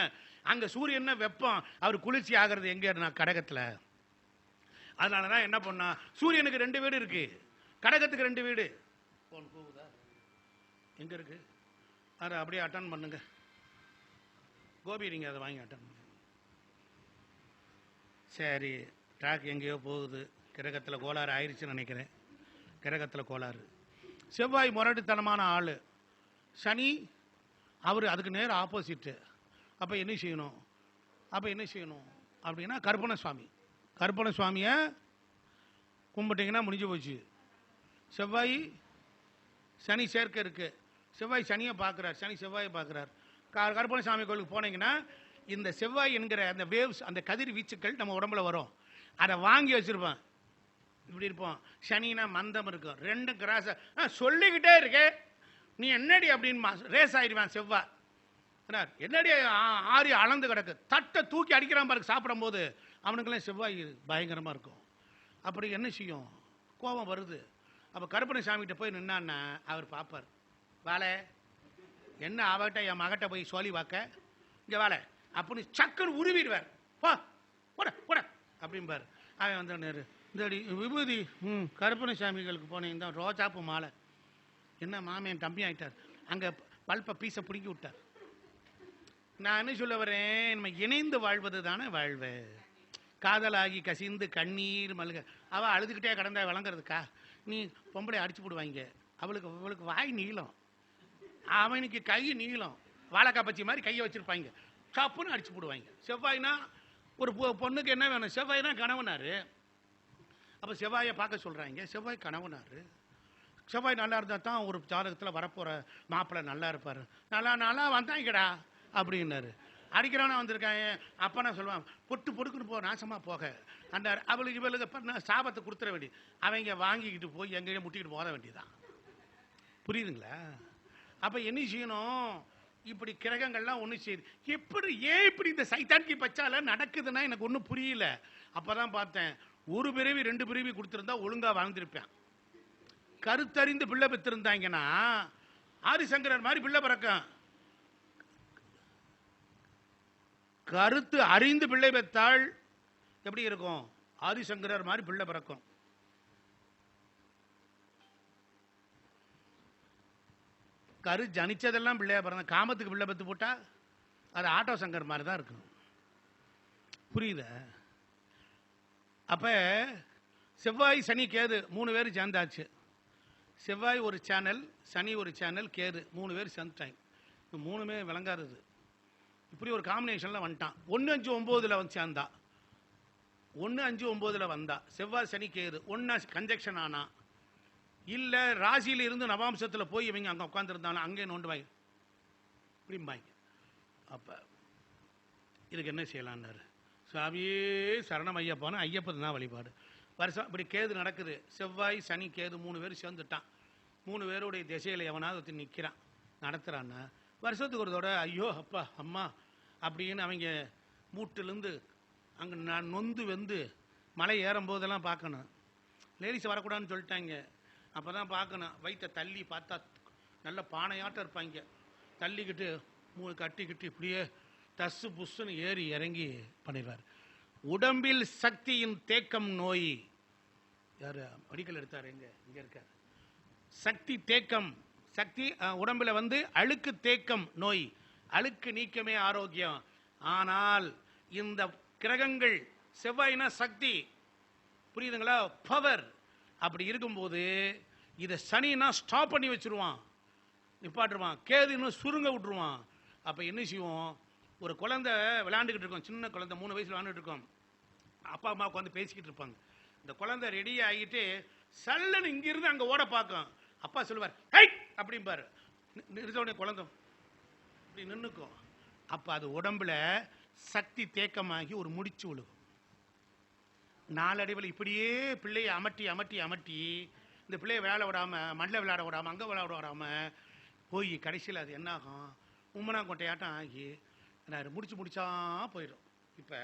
C: அங்க சூரியன் வெப்பம், அவர் குளிர்ச்சி ஆகிறது எங்க? கடகத்தில். அதனாலதான் என்ன பண்ணா, சூரியனுக்கு 2 வீடு இருக்கு, கடகத்துக்கு 2 வீடு. எங்கே இருக்கு? அதை அப்படியே அட்டன் பண்ணுங்க. கோபி நீங்கள் அதை வாங்கி அட்டன் பண்ணுங்க. சரி, ட்ராக் எங்கேயோ போகுது. கிரகத்தில் கோளாறு ஆயிடுச்சுன்னு நினைக்கிறேன். கிரகத்தில் கோளாறு. செவ்வாய் முரட்டுத்தனமான ஆள். சனி அவர் அதுக்கு நேர் ஆப்போசிட்டு. அப்போ என்ன செய்யணும் அப்படின்னா கருப்பண சுவாமியை கும்பிட்டிங்கன்னா முடிஞ்சு போச்சு. செவ்வாய் சனி சேர்க்கை இருக்கு. செவ்வாய் சனியை பார்க்குறார், சனி செவ்வாயை பார்க்குறார். கருப்பண சாமி கோயிலுக்கு போனீங்கன்னா இந்த செவ்வாய் என்கிற அந்த வேவ்ஸ், அந்த கதிர் வீச்சுக்கள் நம்ம உடம்புல வரும். அதை வாங்கி வச்சிருப்பேன். இப்படி இருப்போம். சனினா மந்தம் இருக்கும். ரெண்டும் கிராஸ் சொல்லிக்கிட்டே இருக்கே, நீ என்னடி அப்படின்னு ரேஸ் ஆயிடுவான் செவ்வாய். என்னடி ஆறி அளந்து கிடக்கு, தட்டை தூக்கி அடிக்கிறான் பாருக்கு சாப்பிடும் போது. அவனுக்கெல்லாம் செவ்வாய் பயங்கரமாக இருக்கும். அப்படி என்ன செய்யும்? கோபம் வருது. அப்போ கருப்பண சாமிகிட்ட போய் நின்னான்னா அவர் பார்ப்பார். வாழை என்ன அவகிட்ட என் மகட்ட போய் சோழி வாக்க, இங்கே வாழை அப்படின்னு சக்குன்னு உருவிடுவார். போட போட அப்படிம்பார். அவன் வந்து இந்த விபூதி கருப்பண சாமிகளுக்கு போனேன், இந்த ரோஜாப்பு மாலை. என்ன மாமியன் தம்பி ஆகிட்டார். அங்கே பல்பை பீஸை பிடிக்கி விட்டார். நான் என்ன சொல்ல வரேன், நம்ம இணைந்து வாழ்வது தானே வாழ்வு. காதலாகி கசிந்து கண்ணீர் மல்க. அவள் அழுதுகிட்டே கடந்தா விளங்குறதுக்கா? நீ பொம்பளை அடிச்சு போடுவாங்க. அவளுக்கு வாய் நீளம், அவனுக்கு கை நீளம். வாழைக்காய் பச்சி மாதிரி கையை வச்சிருப்பாங்க, சப்புன்னு அடிச்சு போடுவாங்க. செவ்வாய்னா ஒரு பொண்ணுக்கு என்ன வேணும்? செவ்வாய்னா கணவனாரு. அப்போ செவ்வாயை பார்க்க சொல்கிறாங்க. செவ்வாய் கணவனாரு. செவ்வாய் நல்லா இருந்தால் தான் ஒரு ஜாதகத்தில் வரப்போகிற மாப்பிள்ளை நல்லா இருப்பார். நல்லா வந்தாங்கடா அப்படின்னாரு. அடிக்கிறானா வந்திருக்காங்க. அப்போ நான் சொல்லுவான், பொட்டுக்குன்னு போ, நாசமாக போக. அந்த இவளுக்கு சாபத்தை கொடுத்துட வேண்டி. அவங்க வாங்கிக்கிட்டு போய் எங்கேயும் முட்டிக்கிட்டு போத வேண்டியதான். புரியுதுங்களா? அப்போ என்ன செய்யணும்? இப்படி கிரகங்கள்லாம் ஒன்று செய்யுது. ஏன் இப்படி இந்த சைத்தான்கி பச்சால நடக்குதுன்னா எனக்கு ஒன்றும் புரியல. அப்போ தான் பார்த்தேன், ஒரு பிறவி 2 பிறவி கொடுத்துருந்தா ஒழுங்காக வாழ்ந்திருப்பேன். கருத்தறிந்து பிள்ளை பெற்றிருந்தாங்கன்னா ஆதிசங்கரர் மாதிரி பிள்ளை பிறக்கும். கருத்து அறிந்து பிள்ளை பெற்றால் எப்படி இருக்கும்? ஆதிசங்கரர் மாதிரி பிள்ளை பிறக்கும். கரு ஜனிச்சதெல்லாம் பிள்ளையா பிறந்த, காமத்துக்கு பிள்ளை பெற்று போட்டா அது ஆட்டோ சங்கர் மாதிரி தான் இருக்கும். புரியுத? அப்ப செவ்வாய் சனி கேது 3 பேர் சேர்ந்தாச்சு. செவ்வாய் ஒரு சேனல், சனி ஒரு சேனல், கேது 3 பேர் சேர்ந்துட்டாங்க. 3மே விளங்காதது. இப்படி ஒரு காம்பினேஷனில் வந்துட்டான். 1-5-9 வந்து சேர்ந்தா, 1-5-9 வந்தா. செவ்வாய் சனி கேது ஒன்னா கன்ஜெக்ஷன் ஆனா, இல்லை ராசியில இருந்து நவாம்சத்தில் போய் இவங்க அங்கே உட்காந்துருந்தாலும் அங்கே நோண்டுவாங்க இப்படிம்பாங்க. அப்போ இதுக்கு என்ன செய்யலான்னாரு. சுவாமியே சரணம் ஐயப்பான்னு ஐயப்பன் தான் வழிபாடு. வருஷம் இப்படி கேது நடக்குது. செவ்வாய் சனி கேது 3 பேர் சேர்ந்துட்டான். 3 பேருடைய திசையில் எவனாவது ஒருத்தர் நிற்கிறான், நடத்துகிறான்னா வருஷத்துக்கு ஒரு தடவை ஐயோ அப்பா அம்மா அப்படின்னு அவங்க மூட்டிலேருந்து அங்கே நான் நொந்து வெந்து மலை ஏறும் போதெல்லாம் பார்க்கணும். லேடிஸ் வரக்கூடாதுன்னு சொல்லிட்டாங்க. அப்போ தான் பார்க்கணும். வயிற்றை தள்ளி பார்த்தா நல்ல பானையாட்டம் இருப்பாங்க. தள்ளிக்கிட்டு கட்டிக்கிட்டு இப்படியே தஸ்ஸு புஸ்ஸுன்னு ஏறி இறங்கி பண்ணிடுவார். உடம்பில் சக்தியின் தேக்கம் நோய். யார் மெடிக்கல் எடுத்தார்? இங்கே இருக்கார். சக்தி தேக்கம், சக்தி உடம்பில் வந்து அழுக்கு தேக்கம் நோய். அழுக்கு நீக்கமே ஆரோக்கியம். ஆனால் இந்த கிரகங்கள் செவ்வாய்னா சக்தி, புரியுதுங்களா? பவர். அப்படி இருக்கும்போது இதை சனினா ஸ்டாப் பண்ணி வச்சிருவான், நிப்பாட்டுருவான். கேதுன்னு சுருங்க விட்டுருவான். அப்போ என்ன செய்வோம்? ஒரு குழந்தை விளையாண்டுக்கிட்டு இருக்கோம், சின்ன குழந்தை 3 வயசுல விளையாண்டுட்டு இருக்கோம். அப்பா அம்மா உட்காந்து பேசிக்கிட்டு இருப்பாங்க. இந்த குழந்தை ரெடி ஆகிட்டு சல்லுன்னு இங்கிருந்து அங்கே ஓட பார்க்கும். அப்பா சொல்லுவார் ஹை அப்படிம்பாரு. நிறுத்தோடைய குழந்தை இப்படி நின்றுக்கும். அப்போ அது உடம்புல சக்தி தேக்கமாகி ஒரு முடிச்சு விழுகும். நாளடைவில் இப்படியே பிள்ளையை அமட்டி அமட்டி அமட்டி இந்த பிள்ளையை விளையாட விடாமல், மண்ணில் விளையாட விடாமல், அங்கே விளையாட விடாமல் போய் கடைசியில் அது என்ன ஆகும்? உம்மனா கொட்டையாட்டம் ஆகி முடிச்சா போயிடும். இப்போ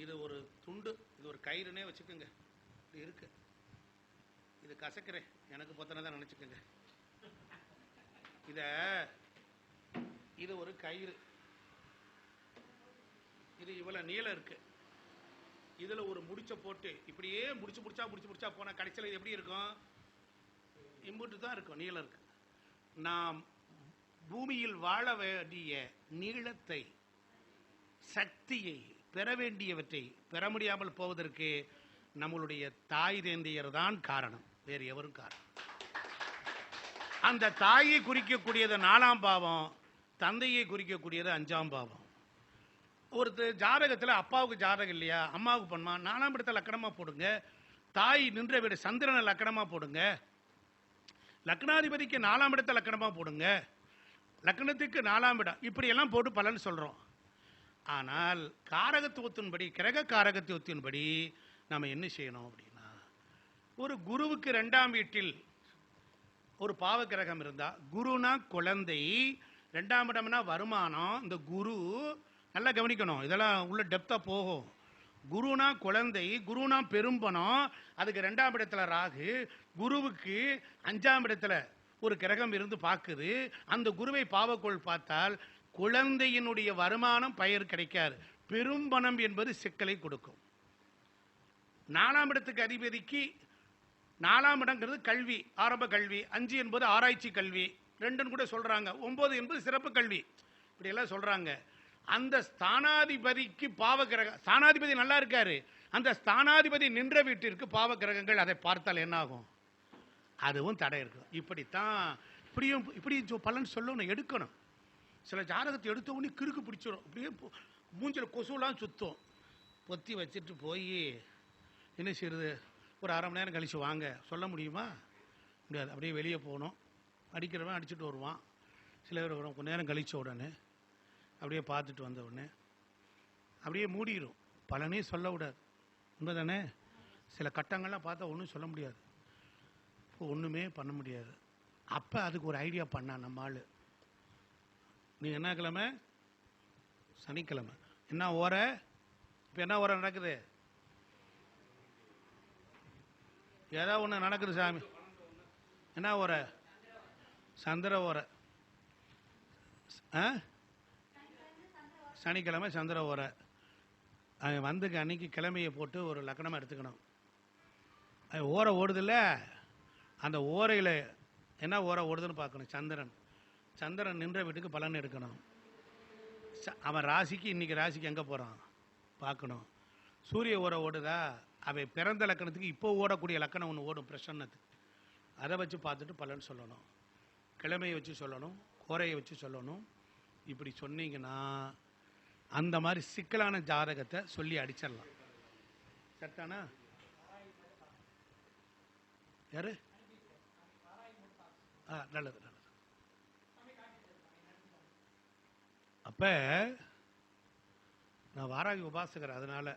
C: இது ஒரு துண்டு, இது ஒரு கயிறுனே வச்சுக்கோங்க. இது இருக்கு, இது கசக்கிறேன், எனக்கு பொத்தனதான் நினச்சிக்கோங்க. இது ஒரு கயிறு, இது இவ்வளவு நீளம் இருக்கு. இதுல ஒரு முடிச்ச போட்டு இப்படியே முடிச்சா போனா கடைசியில் இது எப்படி இருக்கும்? இம்புட்டு தான் இருக்கும், நீளம் இருக்கு. நாம் பூமியில் வாழ வேண்டிய நீளத்தை, சக்தியை, பெற வேண்டியவற்றை பெற முடியாமல் போவதற்கு நம்மளுடைய தாய் தந்தையர் தான் காரணம், வேறு எவரும் காரணம். அந்த தாயை குறிக்கக்கூடியது 4ஆம் பாவம், தந்தையை குறிக்கக்கூடியது 5ஆம் பாவம். ஒருத்தர் ஜாதகத்தில் அப்பாவுக்கு ஜாதகம் இல்லையா, அம்மாவுக்கு பண்ணுமா, 4ஆம் இடத்துல லக்கணமா போடுங்க. தாய் நின்ற வீடு சந்திரனை லக்கணமா போடுங்க. லக்னாதிபதிக்கு 4ஆம் இடத்தை லக்கணமா போடுங்க. லக்னத்துக்கு 4ஆம் இடம், இப்படி எல்லாம் போட்டு பலன் சொல்றோம். ஆனால் காரகத்துவத்தின்படி, கிரக காரகத்துவத்தின்படி நம்ம என்ன செய்யணும் அப்படின்னா, ஒரு குருவுக்கு 2ஆம் வீட்டில் ஒரு பாவ கிரகம் இருந்தா, குருனா குழந்தை, 2ஆம் இடம்னா வருமானம். இந்த குரு நல்லா கவனிக்கணும், இதெல்லாம் உள்ள டெப்தா போகும். குருனா குழந்தை, குருனா பெரும்பணம், அதுக்கு 2ஆம் இடத்துல ராகு, குருவுக்கு 5ஆம் இடத்துல ஒரு கிரகம் இருந்து பார்க்குது. அந்த குருவை பாவக்கோள் பார்த்தால் குழந்தையினுடைய வருமானம் பயர் கிடைக்காது, பெரும்பணம் என்பது சிக்கலை கொடுக்கும். 4ஆம் இடத்துக்கு அதிபதிக்கு 4ஆம் இடங்கிறது கல்வி, ஆரம்ப கல்வி, 5 என்பது ஆராய்ச்சி கல்வி, 2ன்னு கூட சொல்றாங்க, 9 என்பது சிறப்பு கல்வி, இப்படி எல்லாம் சொல்றாங்க. அந்த ஸ்தானாதிபதிக்கு பாவ கிரகம், ஸ்தானாதிபதி நல்லா இருக்காரு, அந்த ஸ்தானாதிபதி நின்ற வீட்டிற்கு பாவ கிரகங்கள் அதை பார்த்தால் என்ன ஆகும், அதுவும் தடை இருக்கும். இப்படித்தான் இப்படி பலன் சொல்லணும், எடுக்கணும். சில ஜாதகத்தை எடுத்த உடனே கிறுக்கு பிடிச்சிடும், அப்படியே மூஞ்சில் கொசுலாம் சுத்தம். பொத்தி வச்சுட்டு போய் என்ன செய்யறது, ஒரு அரை மணி நேரம் கழிச்சு வாங்க சொல்ல முடியுமா, முடியாது. அப்படியே வெளியே போகணும், அடிக்கிறவன் அடிச்சுட்டு வருவான், சில பேர் வரும் கொஞ்ச நேரம் கழிச்ச உடனே அப்படியே பார்த்துட்டு வந்த உடனே அப்படியே மூடிடும், பலனே சொல்ல விடாது. உண்மைதானே? சில கட்டங்கள்லாம் பார்த்தா ஒன்றும் சொல்ல முடியாது, ஒன்றுமே பண்ண முடியாது. அப்போ அதுக்கு ஒரு ஐடியா பண்ணா நம்ம ஆள். நீ என்ன கிழமை, சனிக்கிழமை, என்ன ஓரை, இப்போ என்ன ஓரை நடக்குது, ஏதாவது ஒன்று நடக்குது சாமி, என்ன ஓரை, சந்திர ஓரை, சனிக்கிழமை சந்திர ஓரை. வந்துக்கு அன்னைக்கு கிழமையை போட்டு ஒரு லக்கணமாக எடுத்துக்கணும். ஓரை ஓடுதில்ல, அந்த ஓரையில் என்ன ஓரை ஓடுதுன்னு பார்க்கணும். சந்திரன், சந்திரன் நின்ற வீட்டுக்கு பலன் எடுக்கணும். அவன் ராசிக்கு, இன்னைக்கு ராசிக்கு எங்கே போகிறான் பார்க்கணும். சூரிய ஓரை ஓடுதா, அவை பிறந்த லக்கணத்துக்கு இப்போ ஓடக்கூடிய லக்கணம் ஒன்று ஓடும் பிரசன்னத்துக்கு, அதை வச்சு பார்த்துட்டு பலன் சொல்லணும். கிழமையை வச்சு சொல்லணும், கோரையை வச்சு சொல்லணும். இப்படி சொன்னீங்கன்னா அந்த மாதிரி சிக்கலான ஜாதகத்தை சொல்லி அடிச்சிடலாம். சரிதானா? யாரு? நல்லது நல்லது. அப்ப நான் வாராகி உபாசகர், அதனால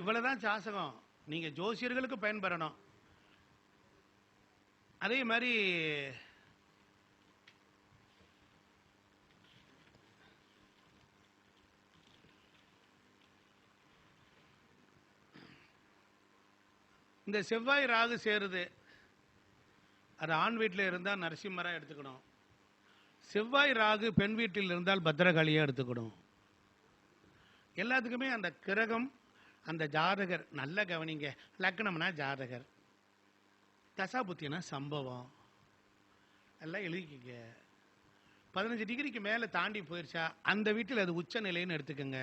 C: இவ்வளவுதான் ஜாசகம். நீங்க ஜோசியர்களுக்கு பயன்பெறணும். அதே மாதிரி இந்த செவ்வாய் ராகு சேருது, அது ஆண் வீட்டில் இருந்தால் நரசிம்மரா எடுத்துக்கணும். செவ்வாய் ராகு பெண் வீட்டில் இருந்தால் பத்திரகாளியா எடுத்துக்கணும். எல்லாத்துக்குமே அந்த கிரகம், அந்த ஜாதகர் நல்ல கவனிங்க. லக்னம்னா ஜாதகர், தசாபுத்தினா சம்பவம், எல்லாம் எழுதிக்கிங்க. 15 டிகிரிக்கு மேலே தாண்டி போயிடுச்சா அந்த வீட்டில் அது உச்ச நிலைன்னு எடுத்துக்கோங்க.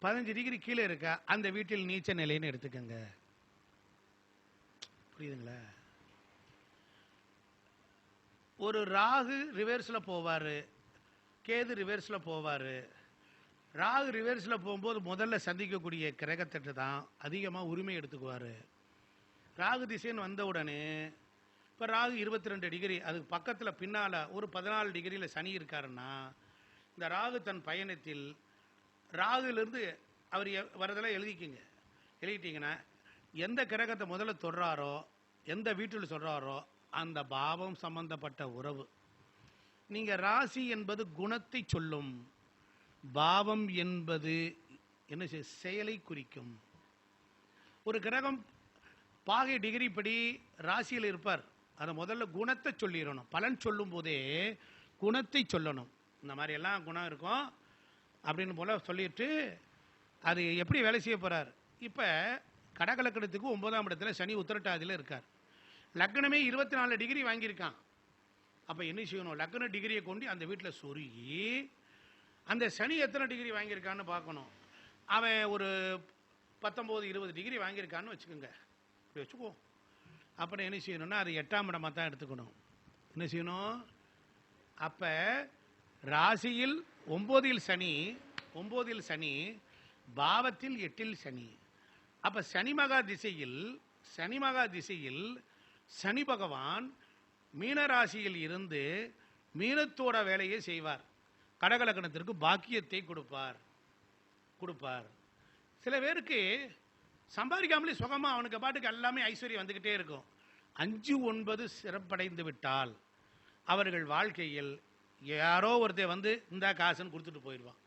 C: 15 டிகிரி கீழே இருக்கா அந்த வீட்டில் நீச்ச நிலைன்னு எடுத்துக்கோங்க. புரியுதுங்களா? ஒரு ராகு ரிவர்ஸில் போவார், கேது ரிவர்ஸில் போவார். ராகு ரிவர்ஸில் போகும்போது முதல்ல சந்திக்கக்கூடிய கிரகத்திட்ட தான் அதிகமாக உரிமை எடுத்துக்குவார். ராகு திசைன்னு வந்த உடனே, இப்போ ராகு 22 டிகிரி, அதுக்கு பக்கத்தில் பின்னால் ஒரு 14 டிகிரியில் சனி இருக்காருன்னா, இந்த ராகு தன் பயணத்தில் ராகுலேருந்து அவர் வரதெல்லாம் எழுதிக்கிங்க. எழுதிட்டீங்கன்னா எந்த கிரகத்தை முதல்ல தொடுறாரோ, எந்த வீட்டில் சொல்கிறாரோ அந்த பாவம் சம்பந்தப்பட்ட உறவு. நீங்கள் ராசி என்பது குணத்தை சொல்லும், பாவம் என்பது என்ன செயலை குறிக்கும். ஒரு கிரகம் பாகை டிகிரி படி ராசியில் இருப்பார், அதை முதல்ல குணத்தை சொல்லிடணும். பலன் சொல்லும் போதே குணத்தை சொல்லணும். இந்த மாதிரி எல்லாம் குணம் இருக்கும் அப்படின்னு போல சொல்லிட்டு அது எப்படி வேலை செய்ய போறார். இப்போ கடகலக்கணத்துக்கு 9ஆம் இடத்துல சனி உத்திரட்டாதியில் இருக்கார். லக்னமே 24 டிகிரி வாங்கியிருக்கான். அப்போ என்ன செய்யணும்? லக்ன டிகிரியை கொண்டு அந்த வீட்டில் சொருகி அந்த சனி எத்தனை டிகிரி வாங்கியிருக்கான்னு பார்க்கணும். அவன் ஒரு 19-20 டிகிரி வாங்கியிருக்கான்னு வச்சுக்கோங்க, இப்படி வச்சுக்குவோம். அப்புறம் என்ன செய்யணும்னா அது 8ஆம் இடமாக தான் எடுத்துக்கணும். என்ன செய்யணும்? அப்போ ராசியில் 9இல் சனி, பாவத்தில் 8இல் சனி. அப்போ சனி மகா திசையில் சனி பகவான் மீனராசியில் இருந்து மீனத்தோட வேலையை செய்வார். கடகலக்கணத்திற்கு பாக்கியத்தை கொடுப்பார். சில பேருக்கு சம்பாதிக்காமலே சுகமாக அவனுக்கு பாட்டுக்கு எல்லாமே ஐஸ்வர்யம் வந்துக்கிட்டே இருக்கும். 5-9 சிறப்படைந்து விட்டால் அவர்கள் வாழ்க்கையில் யாரோ ஒருத்தர் வந்து இந்த காசுன்னு கொடுத்துட்டு போயிடுவான்.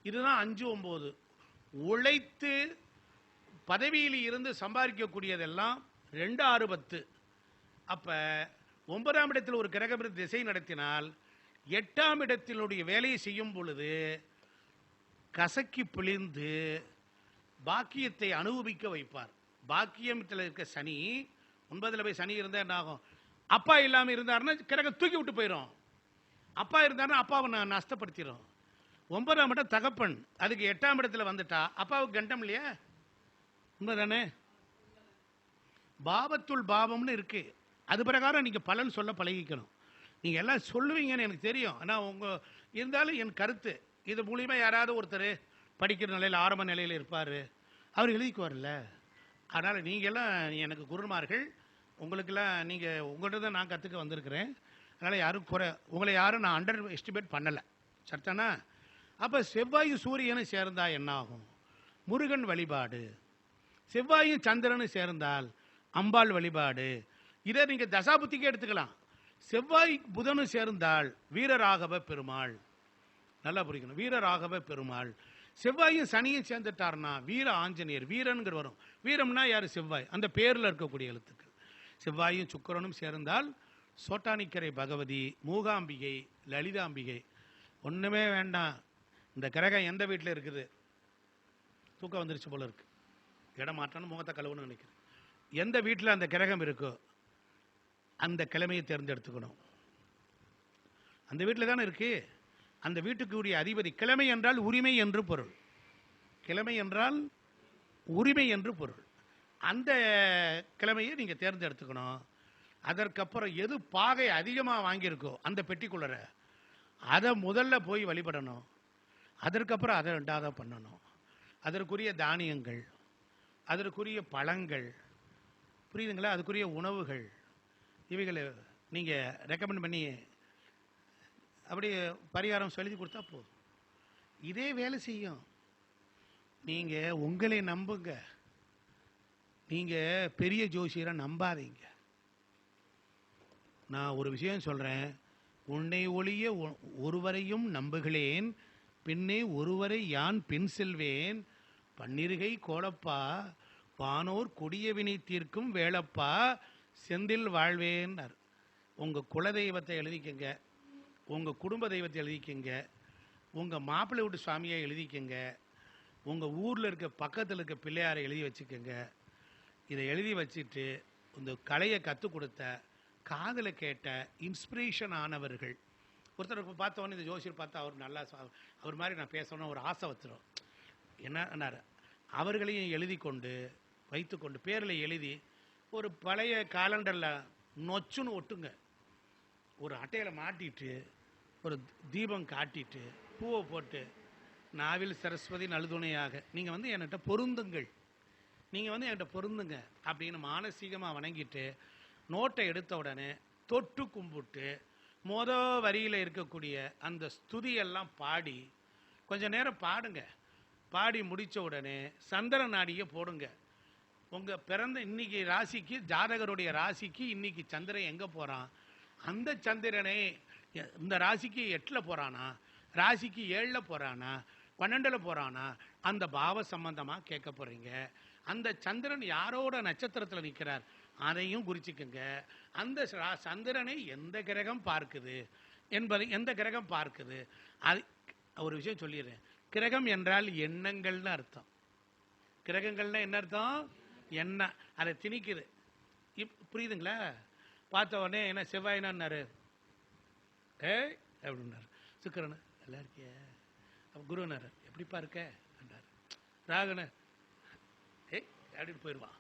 C: இதுதான் 5-9. உழைத்து பதவியில் இருந்து சம்பாதிக்கக்கூடியதெல்லாம் 2-6-10. அப்போ 9ஆம் இடத்தில் ஒரு கிரகம் திசை நடத்தினால் 8ஆம் இடத்தினுடைய வேலையை செய்யும் பொழுது கசக்கி பிழிந்து பாக்கியத்தை அனுபவிக்க வைப்பார். பாக்கியத்தில் இருக்க சனி 9ல் போய் சனி இருந்தால் என்ன ஆகும்? அப்பா இல்லாமல் இருந்தாருன்னா கிரகம் தூக்கி விட்டு போயிடும். அப்பா இருந்தாருன்னா அப்பாவை நஷ்டப்படுத்திடும். 9ஆம் இடம் தகப்பன், அதுக்கு 8ஆம் இடத்துல வந்துட்டா அப்பாவுக்கு கண்டம் இல்லையா? உண்மைதானே? பாவத்துள் பாவம்னு இருக்கு. அது பிரகாரம் நீங்க பலன் சொல்ல பழகிக்கணும். நீங்க எல்லாம் சொல்லுவீங்கன்னு எனக்கு தெரியும். ஆனால் இருந்தாலும் என் கருத்து இது மூலியமா யாராவது ஒருத்தர் படிக்கிற நிலையில் ஆரம்ப நிலையில் இருப்பார், அவர் எழுதிக்குவார்ல. அதனால் நீங்கள்லாம் எனக்கு குருமார்கள், உங்களுக்கெல்லாம் உங்கள்கிட்ட தான் நான் கற்றுக்க வந்திருக்கிறேன். அதனால் உங்களை யாரும் நான் அண்டர் எஸ்டிமேட் பண்ணலை. சட்டனா? அப்போ செவ்வாயும் சூரியனும் சேர்ந்தால் என்ன ஆகும்? முருகன் வழிபாடு. செவ்வாயும் சந்திரனும் சேர்ந்தால் அம்பாள் வழிபாடு. இதை நீங்கள் தசாபுத்திக்கு எடுத்துக்கலாம். செவ்வாய் புதனும் சேர்ந்தால் வீரராகவ பெருமாள். நல்லா புரிக்கணும், வீரராகவ பெருமாள். செவ்வாயும் சனியும் சேர்ந்துட்டார்னா வீர ஆஞ்சநேயர், வீரன்கிற வரும். வீரம்னா யார்? செவ்வாய், அந்த பேரில் இருக்கக்கூடிய எழுத்துக்கள். செவ்வாயும் சுக்கிரனும் சேர்ந்தால் சோட்டானிக்கரை பகவதி, மூகாம்பிகை, லலிதாம்பிகை. ஒன்றுமே வேண்டாம். இந்த கிரகம் எந்த வீட்டில் இருக்குது? தூக்கம் வந்துருச்சு போல இருக்கு, இடம் மாற்றணும், முகத்தை கழுவுன்னு நினைக்கிறேன். எந்த வீட்டில் அந்த கிரகம் இருக்கோ அந்த கிழமையை தேர்ந்தெடுத்துக்கணும். அந்த வீட்டில் தானே இருக்கு. அந்த வீட்டுக்குரிய அதிபதி. கிழமை என்றால் உரிமை என்று பொருள். கிழமை என்றால் உரிமை என்று பொருள். அந்த கிழமையை நீங்கள் தேர்ந்தெடுத்துக்கணும். அதற்கப்புறம் எது பாகை அதிகமாக வாங்கியிருக்கோ அந்த பெட்டிக்குள்ளற அதை முதல்ல போய் வழிபடணும். அதற்கப்புறம் அதை 2ஆவதாக பண்ணணும். அதற்குரிய தானியங்கள், அதற்குரிய பழங்கள், புரியுதுங்களா? அதுக்குரிய உணவுகள், இவைகளை நீங்கள் ரெக்கமெண்ட் பண்ணி அப்படி பரிகாரம் சொல்லி கொடுத்தா போதும். இதே வேலை செய்யும். நீங்கள் உங்களை நம்புங்க. நீங்கள் பெரிய ஜோசியரை நம்பாதீங்க. நான் ஒரு விஷயம் சொல்கிறேன். உன்னை ஒழிய ஒருவரையும் நம்புகிறேன், பின்னே ஒருவரை யான் பின் செல்வேன். பன்னிருகை கோலப்பா, வானோர் கொடிய வினை தீர்க்கும் வேளப்பா, செந்தில் வாழ்வேன்னார். உங்கள் குலதெய்வத்தை எழுதிக்கங்க, உங்கள் குடும்ப தெய்வத்தை எழுதிக்கங்க, உங்கள் மாப்பிள்ளை வீட்டு சுவாமியை எழுதிக்கங்க, உங்கள் ஊரில் இருக்க பக்கத்தில் இருக்க பிள்ளையாரை எழுதி வச்சுக்கோங்க. இதை எழுதி வச்சுட்டு இந்த கலையை கற்றுக் கொடுத்த, காதில் கேட்ட, இன்ஸ்பிரேஷன் ஆனவர்கள். ஒருத்தருக்கு பார்த்தவொன்னே இந்த ஜோசியர் பார்த்தா அவர் நல்லா, அவர் மாதிரி நான் பேசணும்னு ஒரு ஆசை வச்சிடும். என்னார்? அவர்களையும் எழுதி கொண்டு வைத்துக்கொண்டு பேரில் எழுதி ஒரு பழைய காலண்டரில் நொச்சுன்னு ஒட்டுங்க. ஒரு அட்டையில் மாட்டிட்டு ஒரு தீபம் காட்டிட்டு பூவை போட்டு நாவில் சரஸ்வதி நழுதுணையாக நீங்கள் என்கிட்ட பொருந்துங்கள், நீங்கள் என்கிட்ட பொருந்துங்க அப்படின்னு மானசீகமாக வணங்கிட்டு நோட்டை எடுத்த உடனே தொட்டு கும்பிட்டு வரியில் இருக்கக்கூடிய அந்த ஸ்துதியெல்லாம் பாடி கொஞ்ச நேரம் பாடுங்க. பாடி முடித்த உடனே சந்திர நாடியை போடுங்க. உங்கள் பிறந்த இன்னைக்கு ராசிக்கு, ஜாதகருடைய ராசிக்கு இன்னைக்கு சந்திரன் எங்கே போகிறான், அந்த சந்திரனே இந்த ராசிக்கு 8ல் போகிறானா, ராசிக்கு 7ல் போகிறானா, 12ல் போகிறானா, அந்த பாவ சம்பந்தமாக கேட்க போகிறீங்க. அந்த சந்திரன் யாரோட நட்சத்திரத்தில் நிற்கிறார் அதையும் குறிச்சிக்கங்க. அந்த சந்திரனை எந்த கிரகம் பார்க்குது என்பதை, எந்த கிரகம் பார்க்குது அது ஒரு விஷயம் சொல்லிடுறேன். கிரகம் என்றால் எண்ணங்கள்னு அர்த்தம். கிரகங்கள்னா என்ன அர்த்தம்? எண்ணம். அதை திணிக்குது. புரியுதுங்களா? பார்த்த உடனே என்ன செவ்வாயினாரு, ஏய் அப்படின்னாரு. சுக்கிரன் நல்லா இருக்கிய. அப்போ குருனாரு, எப்படிப்பா இருக்க என்றார். ராகுன ஏய் அப்படின்னு போயிடுவான்.